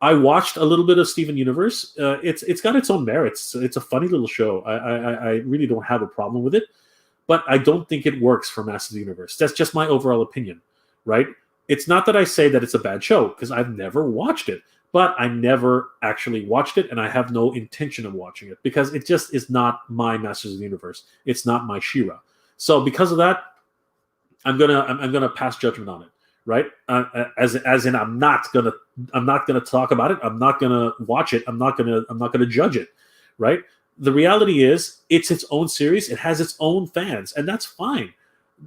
Speaker 1: I watched a little bit of Steven Universe. It's got its own merits. It's a funny little show. I really don't have a problem with it, but I don't think it works for Masters of the Universe. That's just my overall opinion, right? It's not that I say that it's a bad show, because I've never watched it, but I never actually watched it, and I have no intention of watching it, because it just is not my Masters of the Universe. It's not my She-Ra. So because of that, I'm gonna pass judgment on it, right? As in, I'm not gonna talk about it. I'm not gonna watch it. I'm not gonna judge it, right? The reality is, it's its own series. It has its own fans, and that's fine.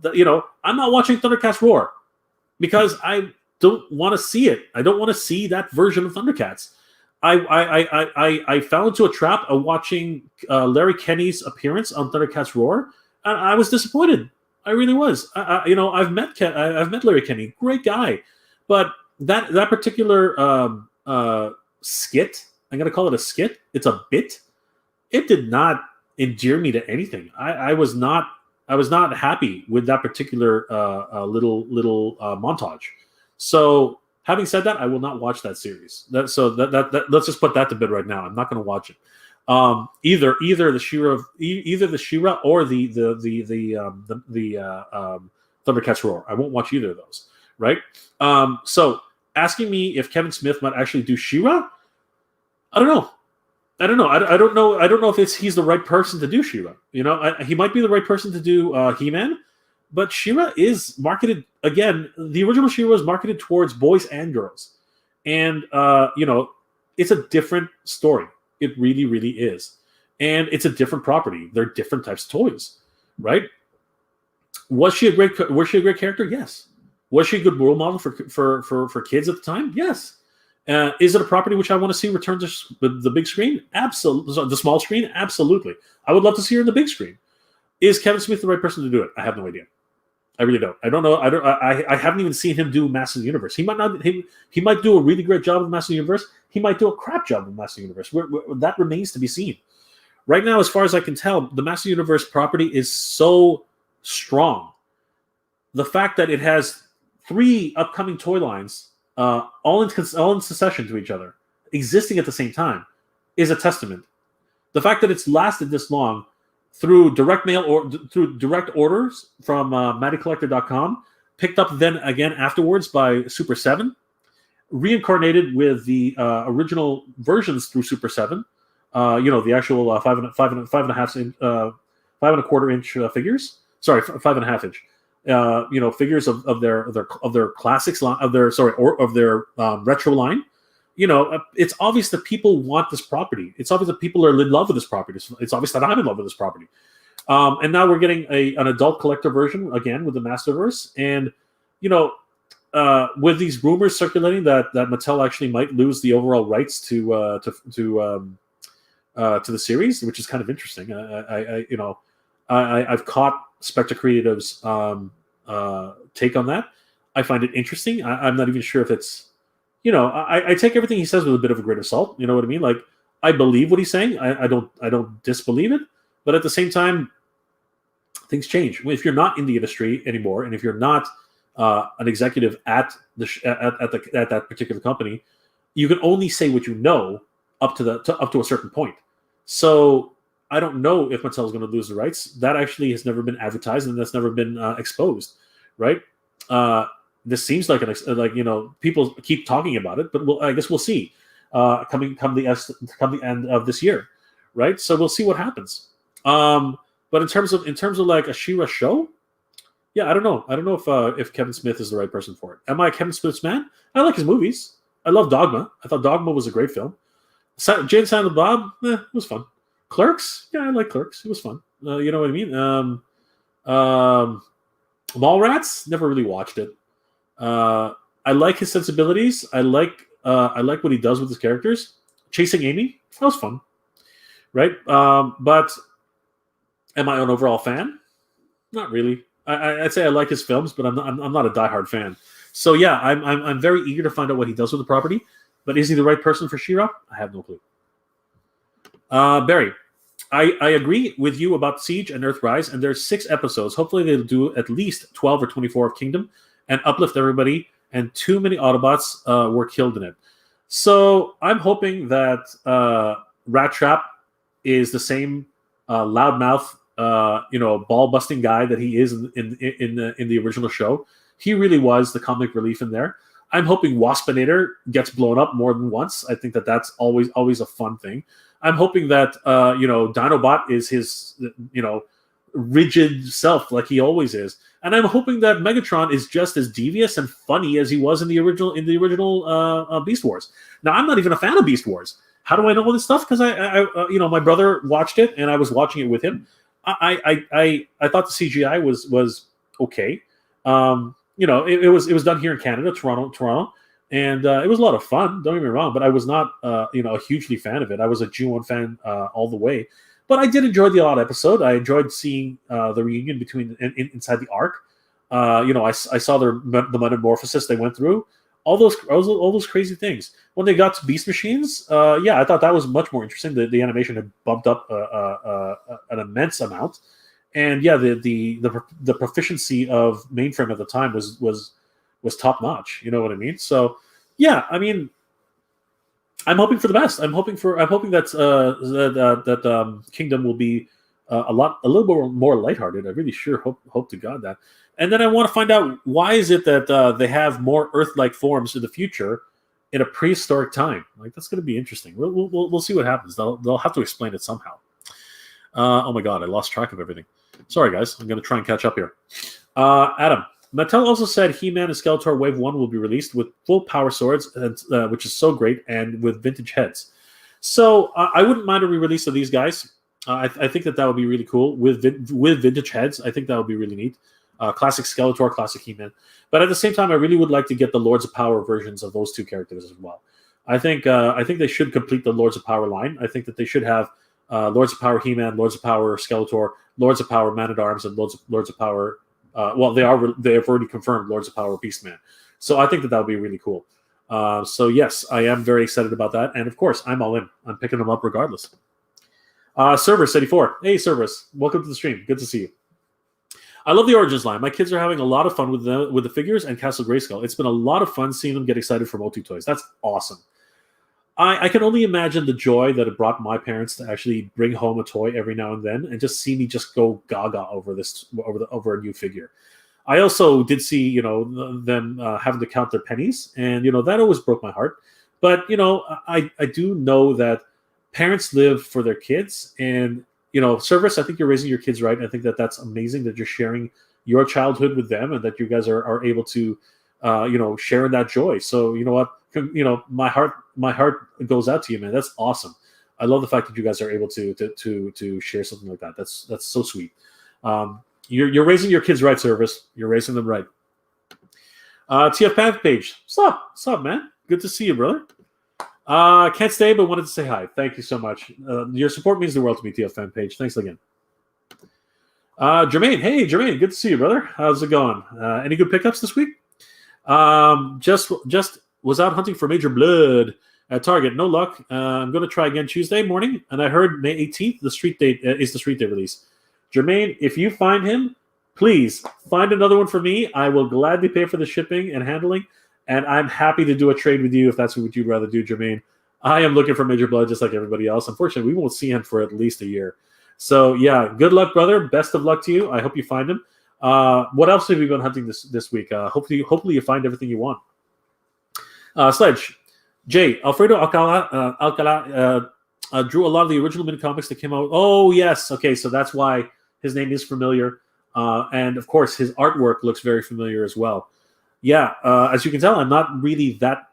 Speaker 1: I'm not watching Thundercats Roar because I don't want to see it. I don't want to see that version of Thundercats. I fell into a trap of watching Larry Kenney's appearance on Thundercats Roar, and I was disappointed. I really was. I've met Larry Kenney, great guy, but that particular skit, I'm gonna call it a skit. It's a bit. It did not endear me to anything. I was not happy with that particular little montage. So, having said that, I will not watch that series. Let's just put that to bed right now. I'm not going to watch it. Either the She-Ra or the Thundercats Roar. I won't watch either of those. Right. So, asking me if Kevin Smith might actually do She-Ra, I don't know. I don't know if he's the right person to do She-Ra. He might be the right person to do He-Man, but She-Ra is marketed, again, the original She-Ra was marketed towards boys and girls. And, it's a different story. It really, really is. And it's a different property. They're different types of toys, right? Was she a great character? Yes. Was she a good role model for kids at the time? Yes. Is it a property which I want to see return to the big screen? Absolutely. The small screen? Absolutely. I would love to see her in the big screen. Is Kevin Smith the right person to do it? I have no idea. I really don't. I don't know. I haven't even seen him do Masters of the Universe. He might not. He might do a really great job of Masters of the Universe. He might do a crap job of Masters of the Universe. That remains to be seen. Right now, as far as I can tell, the Masters of the Universe property is so strong. The fact that it has 3 upcoming toy lines, all in succession to each other, existing at the same time, is a testament. The fact that it's lasted this long through direct mail or through direct orders from MattyCollector.com, picked up then again afterwards by Super 7, reincarnated with the original versions through Super 7, the actual 5.25 inch figures. Sorry, 5.5 inch. Figures of their classics line, of their retro line. It's obvious that people want this property. It's obvious that people are in love with this property. It's obvious that I'm in love with this property. And now we're getting an adult collector version again with the Masterverse. And with these rumors circulating that Mattel actually might lose the overall rights to the series, which is kind of interesting. I've caught Spectre Creative's take on that. I find it interesting. I'm not even sure if it's, I take everything he says with a bit of a grain of salt. You know what I mean? Like, I believe what he's saying. I don't disbelieve it. But at the same time, things change. If you're not in the industry anymore, and if you're not an executive at that particular company, you can only say what you know up to a certain point. So I don't know if Mattel is going to lose the rights. That actually has never been advertised, and that's never been exposed, right? This seems like people keep talking about it, but I guess we'll see come the end of this year, right? So we'll see what happens. But in terms of like a She-Ra show, yeah, I don't know. I don't know if Kevin Smith is the right person for it. Am I a Kevin Smith's man? I like his movies. I love Dogma. I thought Dogma was a great film. Jane Silent Bob, it was fun. Clerks, yeah, I like Clerks. It was fun. You know what I mean? Mallrats, never really watched it. I like his sensibilities. I like what he does with his characters. Chasing Amy, that was fun, right? But am I an overall fan? Not really. I'd say I like his films, but I'm not a diehard fan. So yeah, I'm very eager to find out what he does with the property. But is he the right person for She-Ra? I have no clue. Barry, I agree with you about Siege and Earthrise, and there's 6 episodes. Hopefully they'll do at least 12 or 24 of Kingdom and uplift everybody, and too many Autobots were killed in it. So I'm hoping that Rat Trap is the same loudmouth, ball-busting guy that he is in the original show. He really was the comic relief in there. I'm hoping Waspinator gets blown up more than once. I think that's always a fun thing. I'm hoping that Dinobot is his rigid self like he always is, and I'm hoping that Megatron is just as devious and funny as he was in the original Beast Wars. Now, I'm not even a fan of Beast Wars. How do I know all this stuff? Because my brother watched it and I was watching it with him. I thought the CGI was okay. It was done here in Canada, Toronto, and it was a lot of fun. Don't get me wrong, but I was not a hugely fan of it. I was a G1 fan all the way, but I did enjoy the odd episode. I enjoyed seeing the reunion between inside the Ark. I saw the metamorphosis they went through. All those crazy things. When they got to Beast Machines, I thought that was much more interesting. The animation had bumped up an immense amount, and the proficiency of Mainframe at the time was top notch. You know what I mean? So yeah, I mean, I'm hoping for the best. I'm hoping that Kingdom will be a little bit more lighthearted. I really sure hope to God that. And then I want to find out, why is it that they have more Earth-like forms in the future in a prehistoric time? Like, that's going to be interesting. We'll see what happens. They'll have to explain it somehow. Oh my God, I lost track of everything. Sorry, guys. I'm going to try and catch up here. Adam, Mattel also said He-Man and Skeletor Wave 1 will be released with full power swords, which is so great, and with vintage heads. So I wouldn't mind a re-release of these guys. I think that would be really cool with vintage heads. I think that would be really neat. Classic Skeletor, classic He-Man. But at the same time, I really would like to get the Lords of Power versions of those two characters as well. I think they should complete the Lords of Power line. I think that they should have Lords of Power He-Man, Lords of Power Skeletor, Lords of Power Man-at-Arms, and Lords of Power. They have already confirmed Lords of Power Beastman. So I think that would be really cool. So yes, I am very excited about that. And of course, I'm all in. I'm picking them up regardless. Cerberus84. Hey, Cerberus. Welcome to the stream. Good to see you. I love the Origins line. My kids are having a lot of fun with the figures and Castle Grayskull. It's been a lot of fun seeing them get excited for Motu toys. That's awesome. I can only imagine the joy that it brought my parents to actually bring home a toy every now and then and just see me just go gaga over a new figure. I also did see them having to count their pennies, and that always broke my heart. But I do know that parents live for their kids, and Cerberus, I think you're raising your kids right. I think that that's amazing that you're sharing your childhood with them, and that you guys are able to share in that joy. So you know what, my heart goes out to you, man. That's awesome. I love the fact that you guys are able to share something like that. That's so sweet. You're raising your kids right, Service. You're raising them right. TF Path page. What's up, man? Good to see you, brother. Can't stay, but wanted to say hi. Thank you so much. Your support means the world to me, TF Fan page. Thanks again. Jermaine. Hey, Jermaine. Good to see you, brother. How's it going? Any good pickups this week? Just was out hunting for Major Blood at Target. No luck. I'm going to try again Tuesday morning, and I heard May 18th the street date is the street day release. Jermaine, if you find him, please find another one for me. I will gladly pay for the shipping and handling, and I'm happy to do a trade with you if that's what you'd rather do, Jermaine. I am looking for Major Blood just like everybody else. Unfortunately, we won't see him for at least a year. So, yeah, good luck, brother. Best of luck to you. I hope you find him. What else have you been hunting this week? Hopefully you find everything you want. Sledge. Jay, Alfredo Alcala drew a lot of the original mini comics that came out. Oh, yes. Okay, so that's why his name is familiar. And, of course, his artwork looks very familiar as well. Yeah, as you can tell, I'm not really that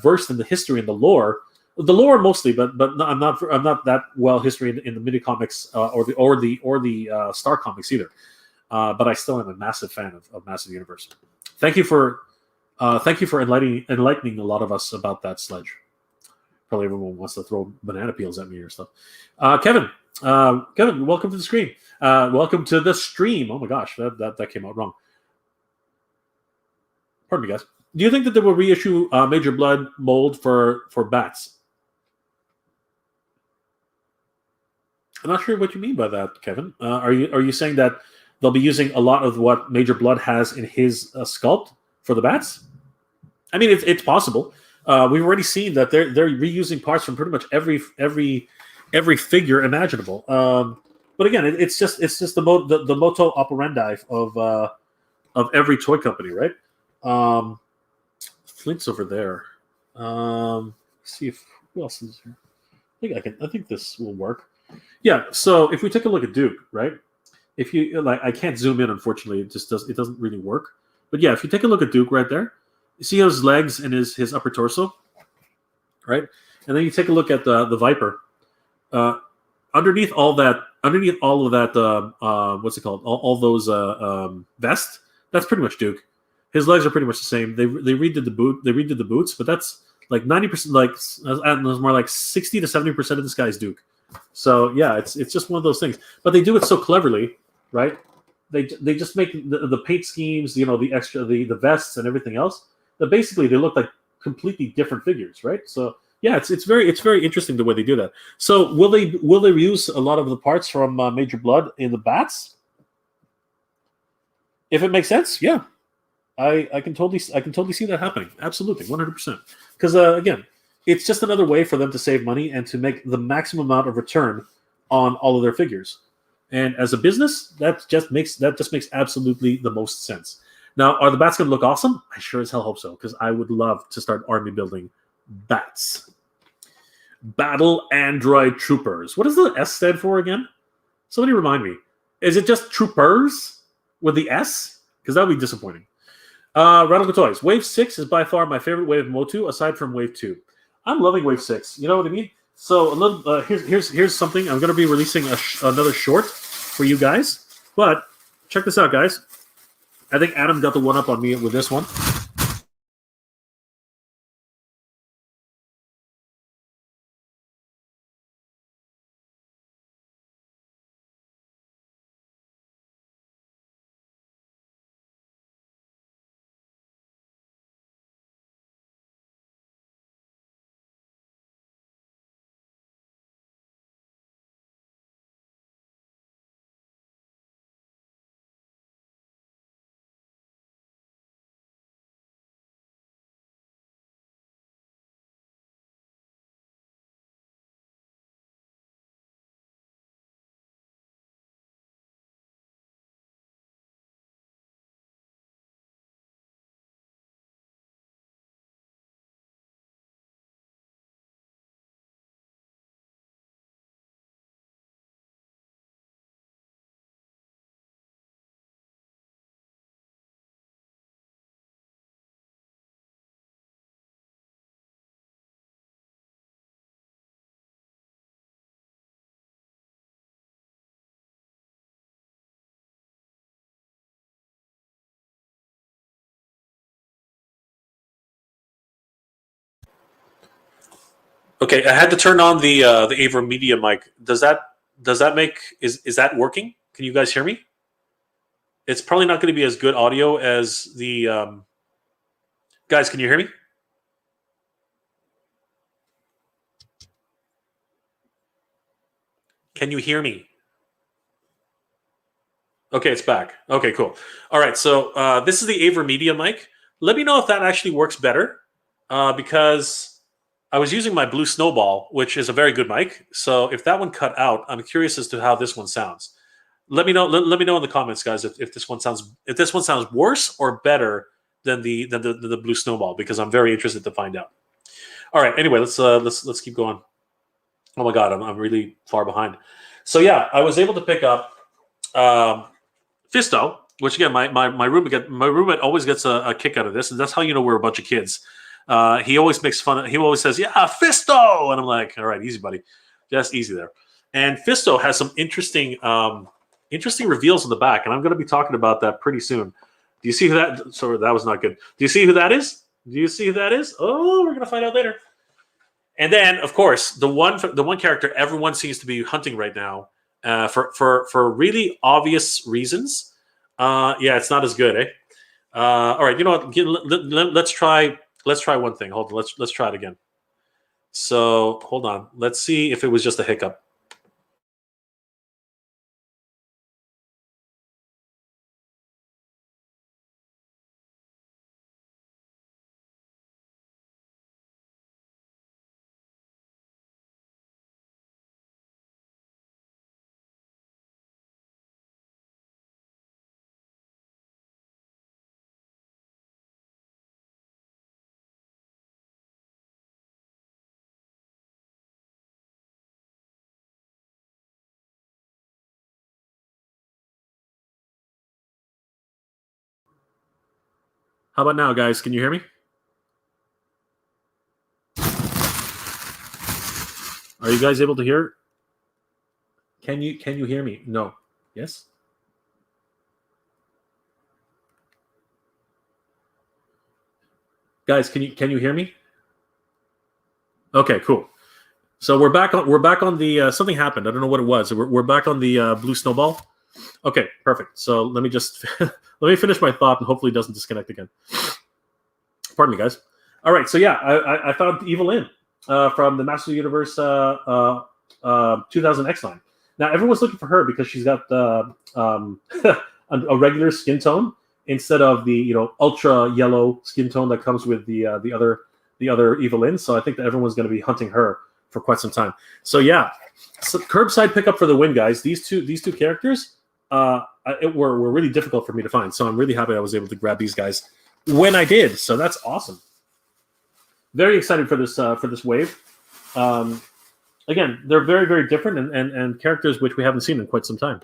Speaker 1: versed in the history and the lore. The lore mostly, but I'm not that well history in the mini comics or the Star comics either. But I still am a massive fan of Massive Universe. Thank you for enlightening a lot of us about that, Sledge. Probably everyone wants to throw banana peels at me or stuff. Kevin, welcome to the screen. Welcome to the stream. Oh my gosh, that came out wrong. Pardon me, guys. Do you think that they will reissue Major Blood mold for Bats? I'm not sure what you mean by that, Kevin. Are you saying that they'll be using a lot of what Major Blood has in his sculpt for the bats? I mean, it's possible. We've already seen that they're reusing parts from pretty much every figure imaginable. But again, it's just the moto operandi of every toy company, right? Um, Flint's over there. See if who else is here. I think this will work. Yeah. So if we take a look at Duke, right? If you like, I can't zoom in. Unfortunately, it doesn't really work. But yeah, if you take a look at Duke right there, you see his legs and his upper torso, right? And then you take a look at the Viper. Uh, underneath all of that, what's it called? All those vests. That's pretty much Duke. His legs are pretty much the same. They redid the boot. They redid the boots, but that's like 90%. Like there's more like 60 to 70% of this guy's Duke. So yeah, it's just one of those things. But they do it so cleverly, right? They just make the paint schemes, the extra the vests and everything else. That basically they look like completely different figures, right? So yeah, it's very interesting the way they do that. So will they use a lot of the parts from Major Blood in the bats? If it makes sense, yeah, I can totally see that happening. Absolutely, 100%. Because again, it's just another way for them to save money and to make the maximum amount of return on all of their figures. And as a business, that just makes absolutely the most sense. Now, are the bats going to look awesome? I sure as hell hope so, because I would love to start army building bats. Battle Android Troopers. What does the S stand for again? Somebody remind me. Is it just Troopers with the S? Because that would be disappointing. Radical Toys. Wave 6 is by far my favorite wave of Motu, aside from Wave 2. I'm loving Wave 6. You know what I mean? So a little here's something. I'm going to be releasing another short for you guys. But check this out, guys. I think Adam got the one up on me with this one. Okay, I had to turn on the Avro Media mic. Does that make is that working? Can you guys hear me? It's probably not going to be as good audio as the guys. Can you hear me? Can you hear me? Okay, it's back. Okay, cool. All right, so this is the Avro Media mic. Let me know if that actually works better, because I was using my Blue Snowball, which is a very good mic. So if that one cut out, I'm curious as to how this one sounds. Let me know. Let me know in the comments, guys, if this one sounds worse or better than the Blue Snowball, because I'm very interested to find out. All right. Anyway, let's keep going. Oh my God, I'm really far behind. So yeah, I was able to pick up Fisto, which again, my roommate always gets a kick out of this, and that's how you know we're a bunch of kids. He always makes fun. He always says, "Yeah, Fisto," and I'm like, "All right, easy, buddy, just easy there." And Fisto has some interesting reveals in the back, and I'm going to be talking about that pretty soon. Do you see who that? Sorry, that was not good. Do you see who that is? Do you see who that is? Oh, we're going to find out later. And then, of course, the one character everyone seems to be hunting right now, for really obvious reasons. Yeah, it's not as good, eh? All right, you know what? Let's try one thing. Hold on, let's try it again. So hold on. Let's see if it was just a hiccup. How about now, guys? Can you hear me? Are you guys able to hear? Can you hear me? No. Yes? Guys, can you hear me? Okay, cool. So we're back on the something happened. I don't know what it was. We're back on the blue snowball. Okay, perfect. So let me just let me finish my thought and hopefully it doesn't disconnect again. Pardon me, guys. All right, so yeah, I found Evil In from the Master Universe 2000 X line. Now everyone's looking for her because she's got a regular skin tone instead of the ultra yellow skin tone that comes with the other Evil In. So I think that everyone's going to be hunting her for quite some time. So yeah, so curbside pickup for the win, guys. These two characters were really difficult for me to find. So I'm really happy I was able to grab these guys when I did. So that's awesome. Very excited for this wave. Again, they're very, very different and characters which we haven't seen in quite some time.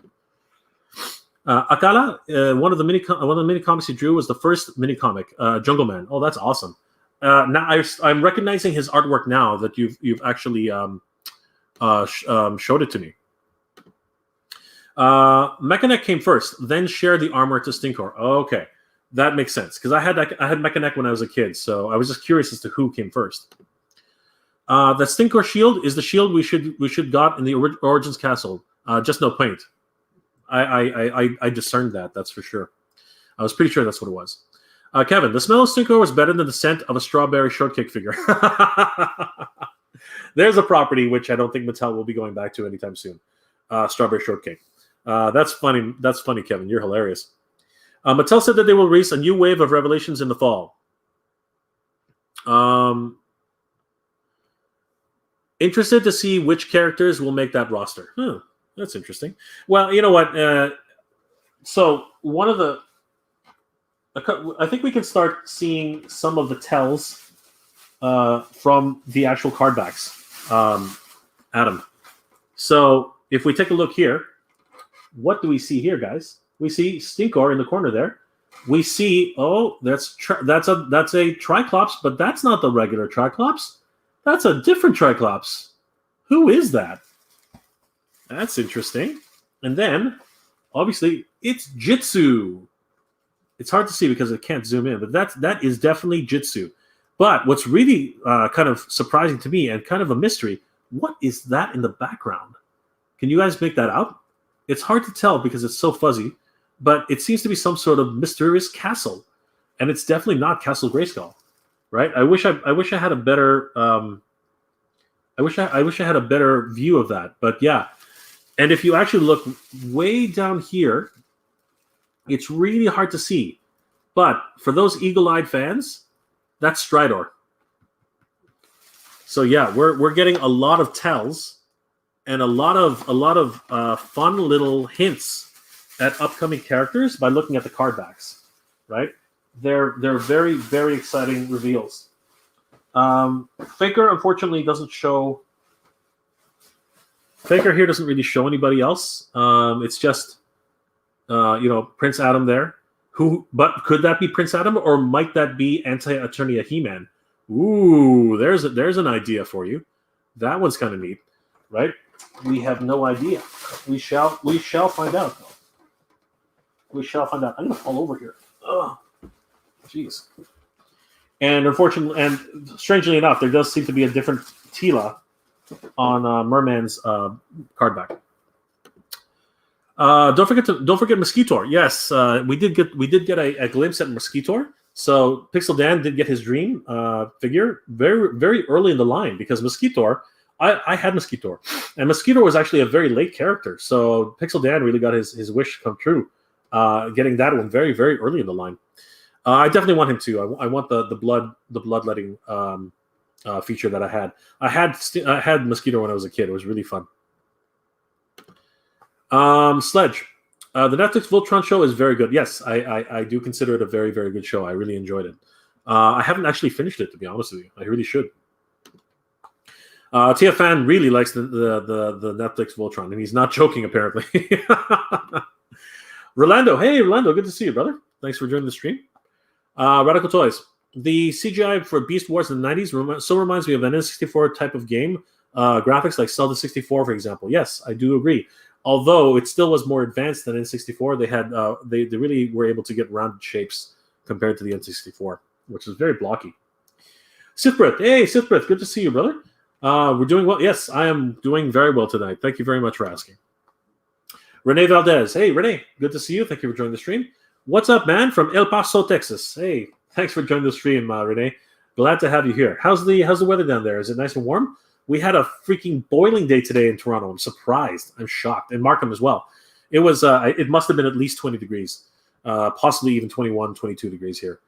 Speaker 1: Akala, one of the mini comics he drew was the first mini comic, Jungle Man. Oh, that's awesome. Now I'm recognizing his artwork now that you've actually showed it to me. Mechaneck came first, then shared the armor to Stinkor. Okay, that makes sense because I had Mechaneck when I was a kid, so I was just curious as to who came first. The Stinkor shield is the shield we should got in the Origins Castle. Just no paint. I discerned that. That's for sure. I was pretty sure that's what it was. Kevin, the smell of Stinkor was better than the scent of a strawberry shortcake figure. There's a property which I don't think Mattel will be going back to anytime soon. Strawberry shortcake. That's funny. That's funny, Kevin. You're hilarious. Mattel said that they will release a new wave of Revelations in the fall. Interested to see which characters will make that roster. That's interesting. Well, you know what? So one of the... I think we can start seeing some of the tells from the actual card backs, Adam. So if we take a look here, what do we see here, guys? We see Stinkor in the corner there. We see, that's a Triclops, but that's not the regular Triclops. That's a different Triclops. Who is that? That's interesting. And then, obviously, it's Jitsu. It's hard to see because it can't zoom in, but that is definitely Jitsu. But what's really kind of surprising to me and kind of a mystery, what is that in the background? Can you guys make that out? It's hard to tell because it's so fuzzy, but it seems to be some sort of mysterious castle, and it's definitely not Castle Grayskull, right? I wish I had a better I wish I had a better view of that, but yeah. And if you actually look way down here, it's really hard to see. But for those eagle-eyed fans, that's Stridor. So yeah, we're getting a lot of tells and a lot of fun little hints at upcoming characters by looking at the card backs, right? They're very, very exciting reveals. Faker unfortunately doesn't show. Faker here doesn't really show anybody else. It's just Prince Adam there. But could that be Prince Adam, or might that be Anti-Eternia He-Man? Ooh, there's an idea for you. That one's kind of neat, right? We have no idea. We shall find out. We shall find out. I'm gonna fall over here. Oh, jeez. And unfortunately, and strangely enough, there does seem to be a different Tila on Merman's card back. Don't forget Mosquitor. Yes, we did get a glimpse at Mosquitor. So Pixel Dan did get his dream figure very, very early in the line because Mosquitor, I had Mosquitor, and Mosquitor was actually a very late character. So Pixel Dan really got his wish come true, getting that one very, very early in the line. I definitely want him to. I want the bloodletting feature that I had. I had Mosquito when I was a kid. It was really fun. Sledge. The Netflix Voltron show is very good. Yes, I do consider it a very, very good show. I really enjoyed it. I haven't actually finished it, to be honest with you. I really should. Tia Fan really likes the Netflix Voltron, and he's not joking, apparently. Rolando. Hey, Rolando. Good to see you, brother. Thanks for joining the stream. Radical Toys. The CGI for Beast Wars in the 90s so reminds me of an N64 type of game. Graphics like Zelda 64, for example. Yes, I do agree. Although it still was more advanced than N64, they had they really were able to get rounded shapes compared to the N64, which is very blocky. Sithbrith, hey Sithbrith, good to see you, brother. We're doing well. Yes, I am doing very well tonight. Thank you very much for asking. Renee Valdez, hey Renee, good to see you. Thank you for joining the stream. What's up, man? From El Paso, Texas. Hey, thanks for joining the stream, Renee. Glad to have you here. How's the weather down there? Is it nice and warm? We had a freaking boiling day today in Toronto. I'm surprised. I'm shocked. And Markham as well. It was. It must have been at least 20 degrees, possibly even 21, 22 degrees here,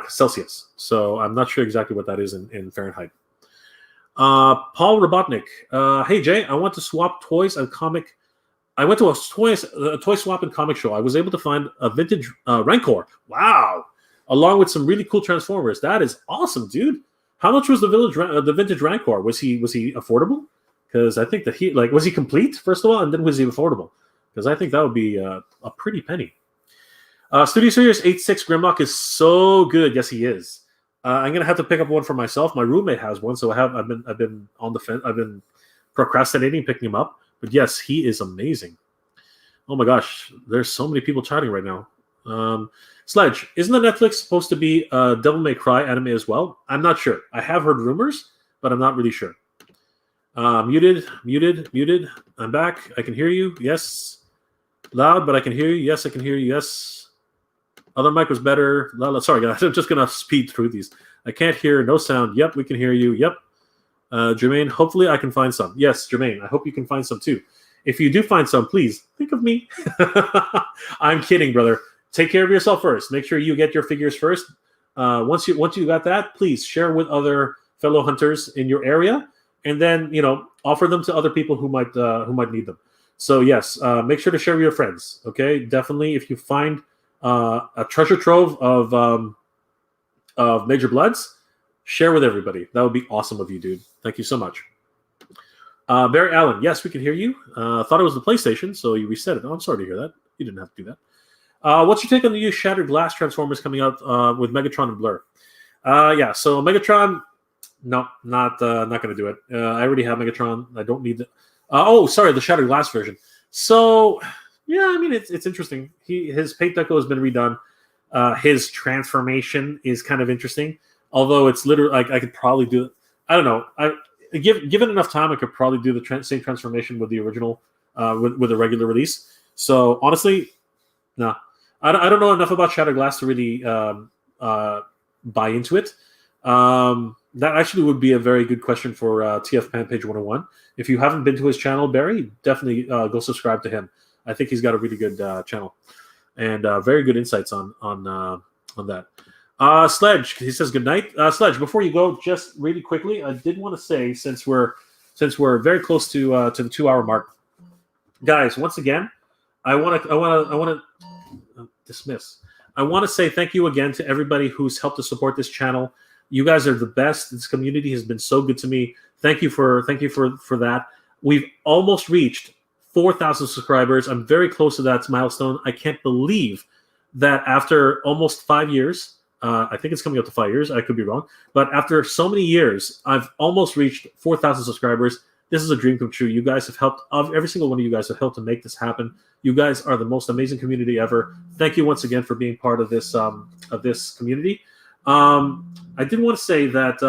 Speaker 1: Celsius. So I'm not sure exactly what that is in Fahrenheit. Paul Robotnik. Hey, Jay, I want to swap toys and comic. I went to a toy swap and comic show. I was able to find a vintage Rancor. Wow. Along with some really cool Transformers. That is awesome, dude. How much was the vintage Rancor? Was he affordable? Because I think that was he complete first of all, and then was he affordable? Because I think that would be a pretty penny. Studio Series 86 Grimlock is so good. Yes, he is. I'm gonna have to pick up one for myself. My roommate has one, so I've been on the fence. I've been procrastinating picking him up. But yes, he is amazing. Oh my gosh, there's so many people chatting right now. Sledge, isn't the Netflix supposed to be a Devil May Cry anime as well? I'm not sure. I have heard rumors, but I'm not really sure. Muted. I'm back. I can hear you. Yes. Loud, but I can hear you. Yes, I can hear you. Yes. Other mic was better. Sorry, guys. I'm just going to speed through these. I can't hear. No sound. Yep, we can hear you. Yep. Jermaine, hopefully I can find some. Yes, Jermaine, I hope you can find some too. If you do find some, please think of me. I'm kidding, brother. Take care of yourself first. Make sure you get your figures first. Once you got that, please share with other fellow hunters in your area, and then offer them to other people who might need them. So yes, make sure to share with your friends. Okay, definitely. If you find a treasure trove of Major Bloods, share with everybody. That would be awesome of you, dude. Thank you so much. Barry Allen, yes, we can hear you. Thought it was the PlayStation, so you reset it. Oh, I'm sorry to hear that. You didn't have to do that. What's your take on the new Shattered Glass Transformers coming out with Megatron and Blur? Yeah, so Megatron, no, not going to do it. I already have Megatron. I don't need the. The Shattered Glass version. So yeah, I mean it's interesting. His paint deco has been redone. His transformation is kind of interesting. Although it's literally like I could probably do it. I don't know. Given enough time, I could probably do the same transformation with the original, with the regular release. So honestly, no, I don't know enough about Shattered Glass to really buy into it. That actually would be a very good question for TF Pan Page 101. If you haven't been to his channel, Barry, definitely go subscribe to him. I think he's got a really good channel and very good insights on that. Sledge, he says good night. Sledge, before you go, just really quickly, I did want to say since we're very close to the 2-hour mark, guys. Once again, I want to dismiss. I want to say thank you again to everybody who's helped to support this channel. You guys are the best. This community has been so good to me. Thank you for that. We've almost reached 4,000 subscribers. I'm very close to that milestone. I can't believe that after almost 5 years. I think it's coming up to 5 years. I could be wrong. But after so many years, I've almost reached 4,000 subscribers. This is a dream come true. You guys have helped. Every single one of you guys have helped to make this happen. You guys are the most amazing community ever. Thank you once again for being part of this community. I did want to say that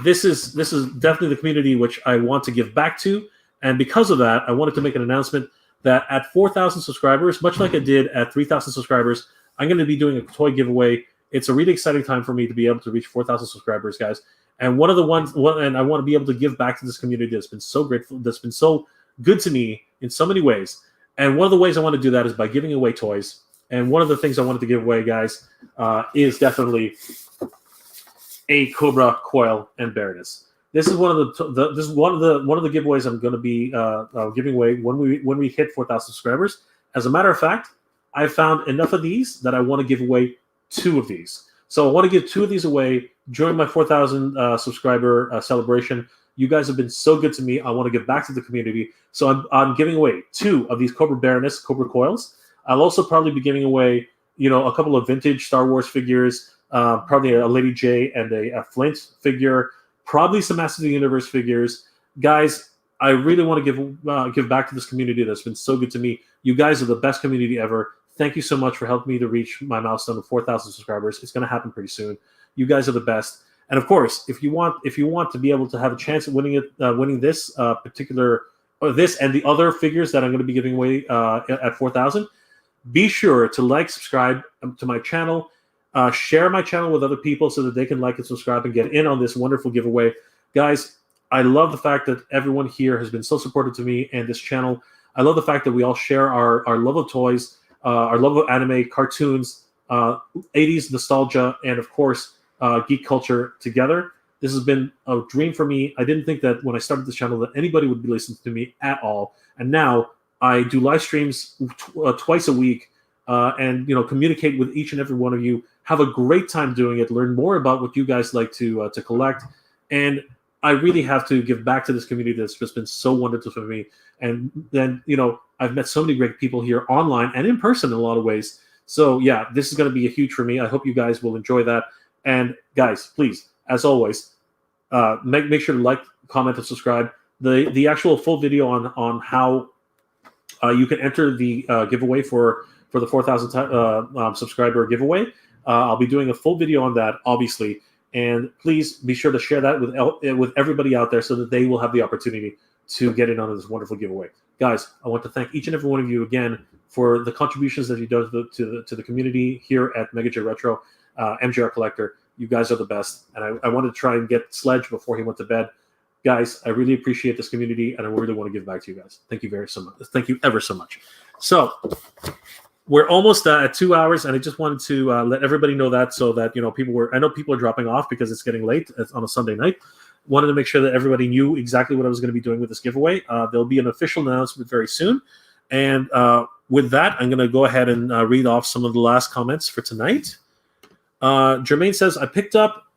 Speaker 1: this is definitely the community which I want to give back to, and because of that, I wanted to make an announcement that at 4,000 subscribers, much like I did at 3,000 subscribers, I'm going to be doing a toy giveaway. It's a really exciting time for me to be able to reach 4,000 subscribers, guys. And and I want to be able to give back to this community that's been so grateful, that's been so good to me in so many ways. And one of the ways I want to do that is by giving away toys. And one of the things I wanted to give away, guys, is definitely a Cobra coil and Baroness. This is one of the giveaways I'm going to be giving away when we hit 4,000 subscribers. As a matter of fact, I found enough of these that I want to give away 2 of these. So I want to give 2 of these away during my 4,000 subscriber celebration. You guys have been so good to me. I want to give back to the community. So I'm giving away 2 of these Cobra Baroness Cobra coils. I'll also probably be giving away, a couple of vintage Star Wars figures, probably a Lady J and a Flint figure, probably some Masters of the Universe figures. Guys, I really want to give back to this community that's been so good to me. You guys are the best community ever. Thank you so much for helping me to reach my milestone of 4,000 subscribers. It's going to happen pretty soon. You guys are the best. And of course, if you want to be able to have a chance at winning this particular, or this and the other figures that I'm going to be giving away at 4,000, be sure to like, subscribe to my channel, share my channel with other people so that they can like and subscribe and get in on this wonderful giveaway. Guys, I love the fact that everyone here has been so supportive to me and this channel. I love the fact that we all share our love of toys, our love of anime, cartoons, 80s nostalgia, and of course, geek culture together. This has been a dream for me. I didn't think that when I started this channel that anybody would be listening to me at all. And now I do live streams twice a week and communicate with each and every one of you. Have a great time doing it. Learn more about what you guys like to collect. And I really have to give back to this community that's just been so wonderful for me. And then, I've met so many great people here online and in person in a lot of ways. So yeah, this is going to be a huge for me. I hope you guys will enjoy that. And guys, please, as always, make sure to like, comment, and subscribe. The actual full video on how you can enter the giveaway for the 4,000 subscriber giveaway. I'll be doing a full video on that, obviously. And please be sure to share that with everybody out there so that they will have the opportunity to get in on this wonderful giveaway. Guys, I want to thank each and every one of you again for the contributions that you do to the community here at MJR Retro, MJR Collector. You guys are the best. And I wanted to try and get Sledge before he went to bed. Guys, I really appreciate this community, and I really want to give back to you guys. Thank you so much. Thank you ever so much. So we're almost at 2 hours, and I just wanted to let everybody know that so that I know people are dropping off because it's getting late. It's on a Sunday night. Wanted to make sure that everybody knew exactly what I was going to be doing with this giveaway. There'll be an official announcement very soon. And with that, I'm going to go ahead and read off some of the last comments for tonight. Jermaine says, I picked up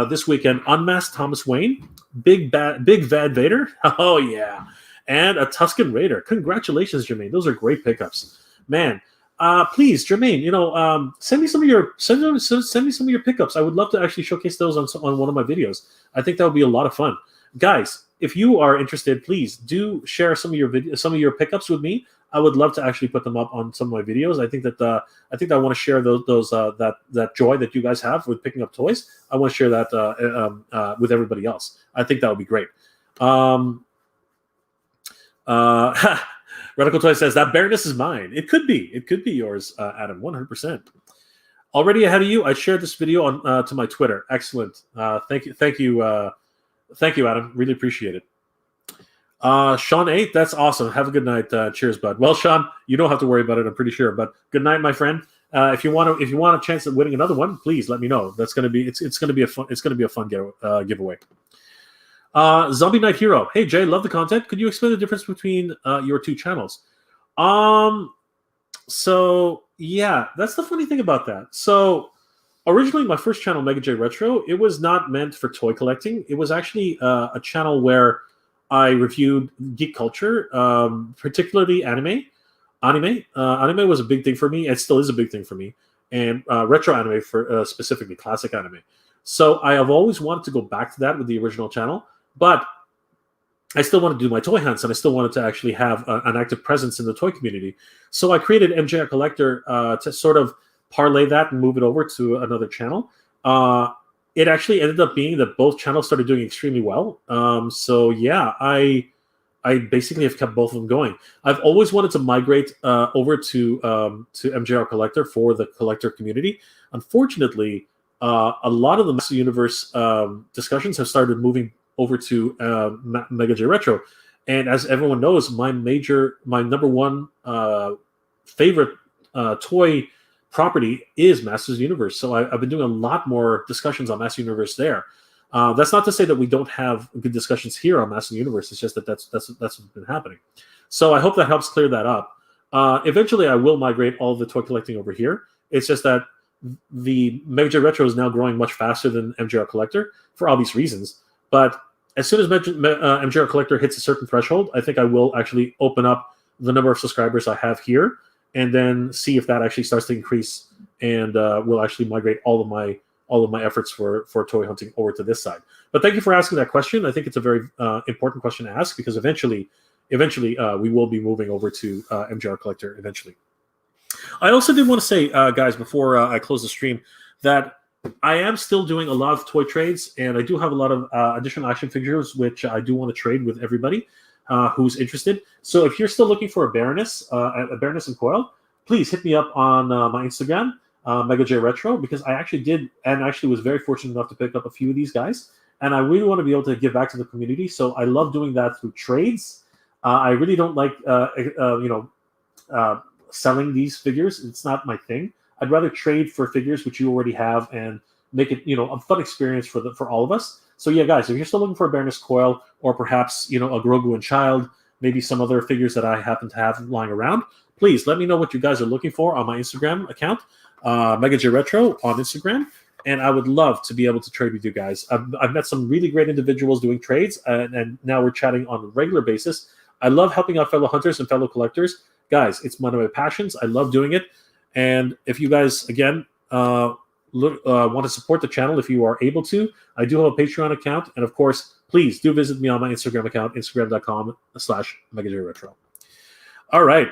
Speaker 1: this weekend Unmasked Thomas Wayne, Big Vad Vader. Oh, yeah. And a Tusken Raider. Congratulations, Jermaine. Those are great pickups. Man, please, Jermaine, send me some of your pickups. I would love to actually showcase those on one of my videos. I think that would be a lot of fun. Guys, if you are interested, please do share some of your pickups with me. I would love to actually put them up on some of my videos. I think that I want to share that joy that you guys have with picking up toys. I want to share that with everybody else. I think that would be great. Radical Toy says that bareness is mine. It could be yours, Adam. 100%. Already ahead of you. I shared this video on to my Twitter. Excellent. Thank you, Adam. Really appreciate it. Sean 8, that's awesome. Have a good night. Cheers, bud. Well, Sean, you don't have to worry about it. I'm pretty sure. But good night, my friend. If you want a chance at winning another one, please let me know. It's gonna be a fun giveaway. Zombie Night Hero. Hey Jay, love the content. Could you explain the difference between your two channels? So yeah, that's the funny thing about that. So originally, my first channel, MJR Retro, it was not meant for toy collecting. It was actually a channel where I reviewed geek culture, particularly anime. Anime was a big thing for me. It still is a big thing for me. And retro anime, for specifically classic anime. So I have always wanted to go back to that with the original channel. But I still wanted to do my toy hunts, and I still wanted to actually have an active presence in the toy community. So I created MJR Collector to sort of parlay that and move it over to another channel. It actually ended up being that both channels started doing extremely well. So yeah, I basically have kept both of them going. I've always wanted to migrate over to MJR Collector for the collector community. Unfortunately, a lot of the Master Universe discussions have started moving over to MJR Retro. And as everyone knows, my number one favorite toy property is Masters Universe. So I've been doing a lot more discussions on Masters Universe there. That's not to say that we don't have good discussions here on Masters Universe. It's just that that's what's been happening. So I hope that helps clear that up. Eventually, I will migrate all the toy collecting over here. It's just that the MJR Retro is now growing much faster than MJR Collector for obvious reasons. But as soon as MJR Collector hits a certain threshold, I think I will actually open up the number of subscribers I have here and then see if that actually starts to increase, and we'll actually migrate all of my efforts for toy hunting over to this side. But thank you for asking that question. I think it's a very important question to ask, because eventually we will be moving over to MJR Collector eventually. I also did want to say, guys, before I close the stream, that I am still doing a lot of toy trades, and I do have a lot of additional action figures, which I do want to trade with everybody who's interested. So if you're still looking for a Baroness and Coil, please hit me up on my Instagram, MegaJ Retro, because I actually did, and actually was very fortunate enough to pick up a few of these guys, and I really want to be able to give back to the community. So I love doing that through trades. I really don't like selling these figures. It's not my thing. I'd rather trade for figures which you already have and make it, a fun experience for all of us. So yeah, guys, if you're still looking for a Baroness Coil, or perhaps, a Grogu and Child, maybe some other figures that I happen to have lying around, please let me know what you guys are looking for on my Instagram account, MegaJ Retro on Instagram, and I would love to be able to trade with you guys. I've met some really great individuals doing trades, and now we're chatting on a regular basis. I love helping out fellow hunters and fellow collectors. Guys, it's one of my passions. I love doing it. And if you guys, again, want to support the channel, if you are able to, I do have a Patreon account. And of course, please do visit me on my Instagram account, instagram.com/MegaJRetro. All right.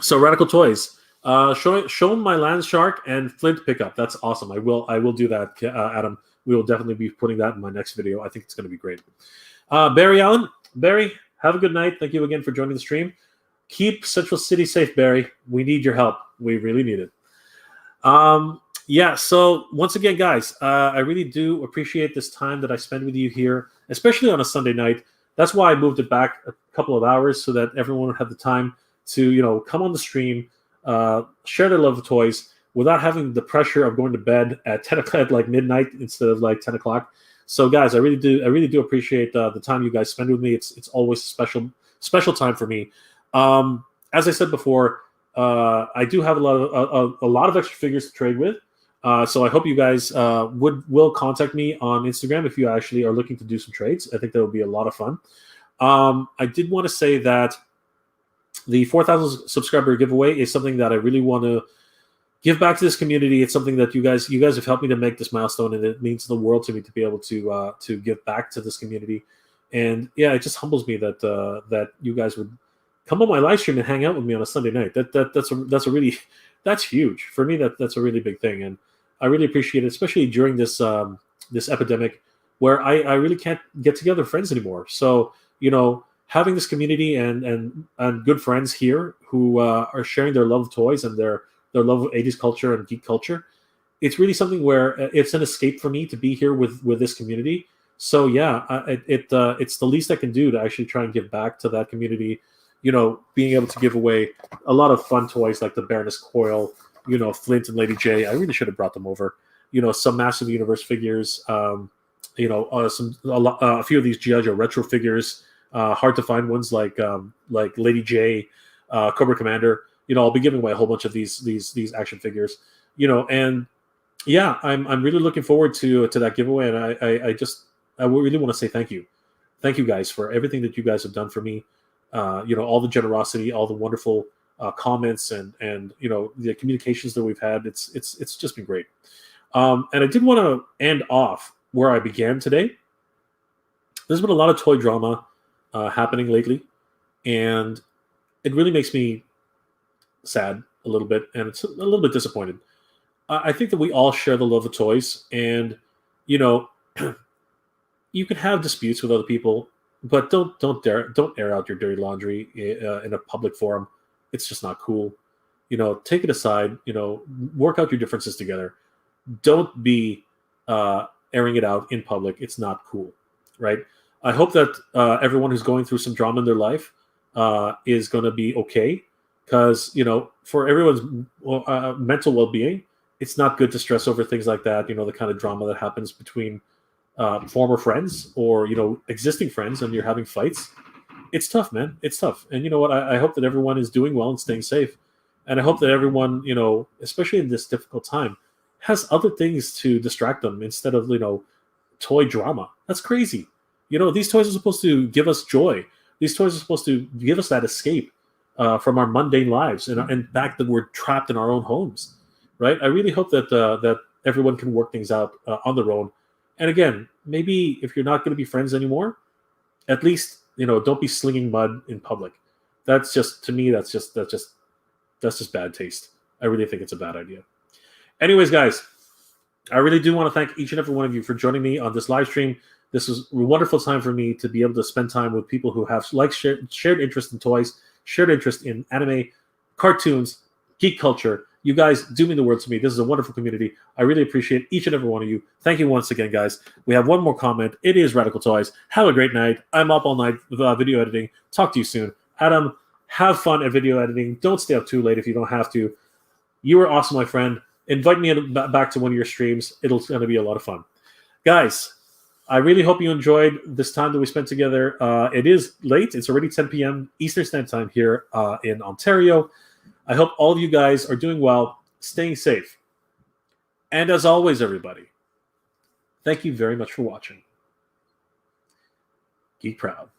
Speaker 1: So Radical Toys. Show my Land Shark and Flint pickup. That's awesome. I will do that, Adam. We will definitely be putting that in my next video. I think it's going to be great. Barry Allen. Barry, have a good night. Thank you again for joining the stream. Keep Central City safe, Barry. We need your help. We really need it. Yeah, so once again, guys, I really do appreciate this time that I spend with you here, especially on a Sunday night. That's why I moved it back a couple of hours, so that everyone would have the time to, come on the stream, share their love of toys without having the pressure of going to bed at 10 o'clock, at like midnight instead of like 10 o'clock. So, guys, I really do appreciate the time you guys spend with me. It's always a special time for me. As I said before, I do have a lot of extra figures to trade with. So I hope you guys will contact me on Instagram if you actually are looking to do some trades. I think that would be a lot of fun. I did want to say that the 4,000 subscriber giveaway is something that I really want to give back to this community. It's something that you guys have helped me to make this milestone, and it means the world to me to be able to give back to this community. And yeah, it just humbles me that you guys would come on my live stream and hang out with me on a Sunday night. That's huge for me. That's a really big thing, and I really appreciate it, especially during this this epidemic where I really can't get together with friends anymore. So having this community and good friends here who are sharing their love of toys and their love of 80s culture and geek culture, it's really something where it's an escape for me to be here with this community. So yeah, it's the least I can do to actually try and give back to that community. Being able to give away a lot of fun toys like the Baroness Coil, Flint and Lady J. I really should have brought them over. Some Massive Universe figures, a few of these G.I. Joe retro figures, hard to find ones like Lady J, Cobra Commander. I'll be giving away a whole bunch of these action figures. And yeah, I'm really looking forward to that giveaway, and I really want to say thank you guys for everything that you guys have done for me. All the generosity, all the wonderful comments, and the communications that we've had. It's just been great. And I did want to end off where I began today. There's been a lot of toy drama happening lately, and it really makes me sad a little bit, and it's a little bit disappointed. I think that we all share the love of toys, and you can have disputes with other people, but don't air out your dirty laundry in a public forum. It's just not cool. Take it aside. Work out your differences together. Don't be airing it out in public. It's not cool, right? I hope that everyone who's going through some drama in their life is going to be okay, because for everyone's mental well-being, it's not good to stress over things like that. The kind of drama that happens between former friends or existing friends, and you're having fights. It's tough, man. It's tough. And you know what? I hope that everyone is doing well and staying safe, and I hope that everyone, especially in this difficult time, has other things to distract them instead of toy drama. That's crazy. These toys are supposed to give us joy. These toys are supposed to give us that escape. from our mundane lives, and back that we're trapped in our own homes, right? I really hope that that everyone can work things out on their own. And again, maybe if you're not going to be friends anymore, at least don't be slinging mud in public. That's just, to me, that's just bad taste. I really think it's a bad idea. Anyways, guys, I really do want to thank each and every one of you for joining me on this live stream. This was a wonderful time for me to be able to spend time with people who have shared interest in toys, shared interest in anime, cartoons, geek culture. You guys do mean the world to me. This is a wonderful community. I really appreciate each and every one of you. Thank you once again, guys. We have one more comment. It is Radical Toys. Have a great night. I'm up all night with video editing. Talk to you soon. Adam, have fun at video editing. Don't stay up too late if you don't have to. You were awesome, my friend. Invite me back to one of your streams. It's going to be a lot of fun. Guys, I really hope you enjoyed this time that we spent together. It is late. It's already 10 p.m. Eastern Standard Time here in Ontario. I hope all of you guys are doing well, staying safe. And as always, everybody, thank you very much for watching. Geek proud.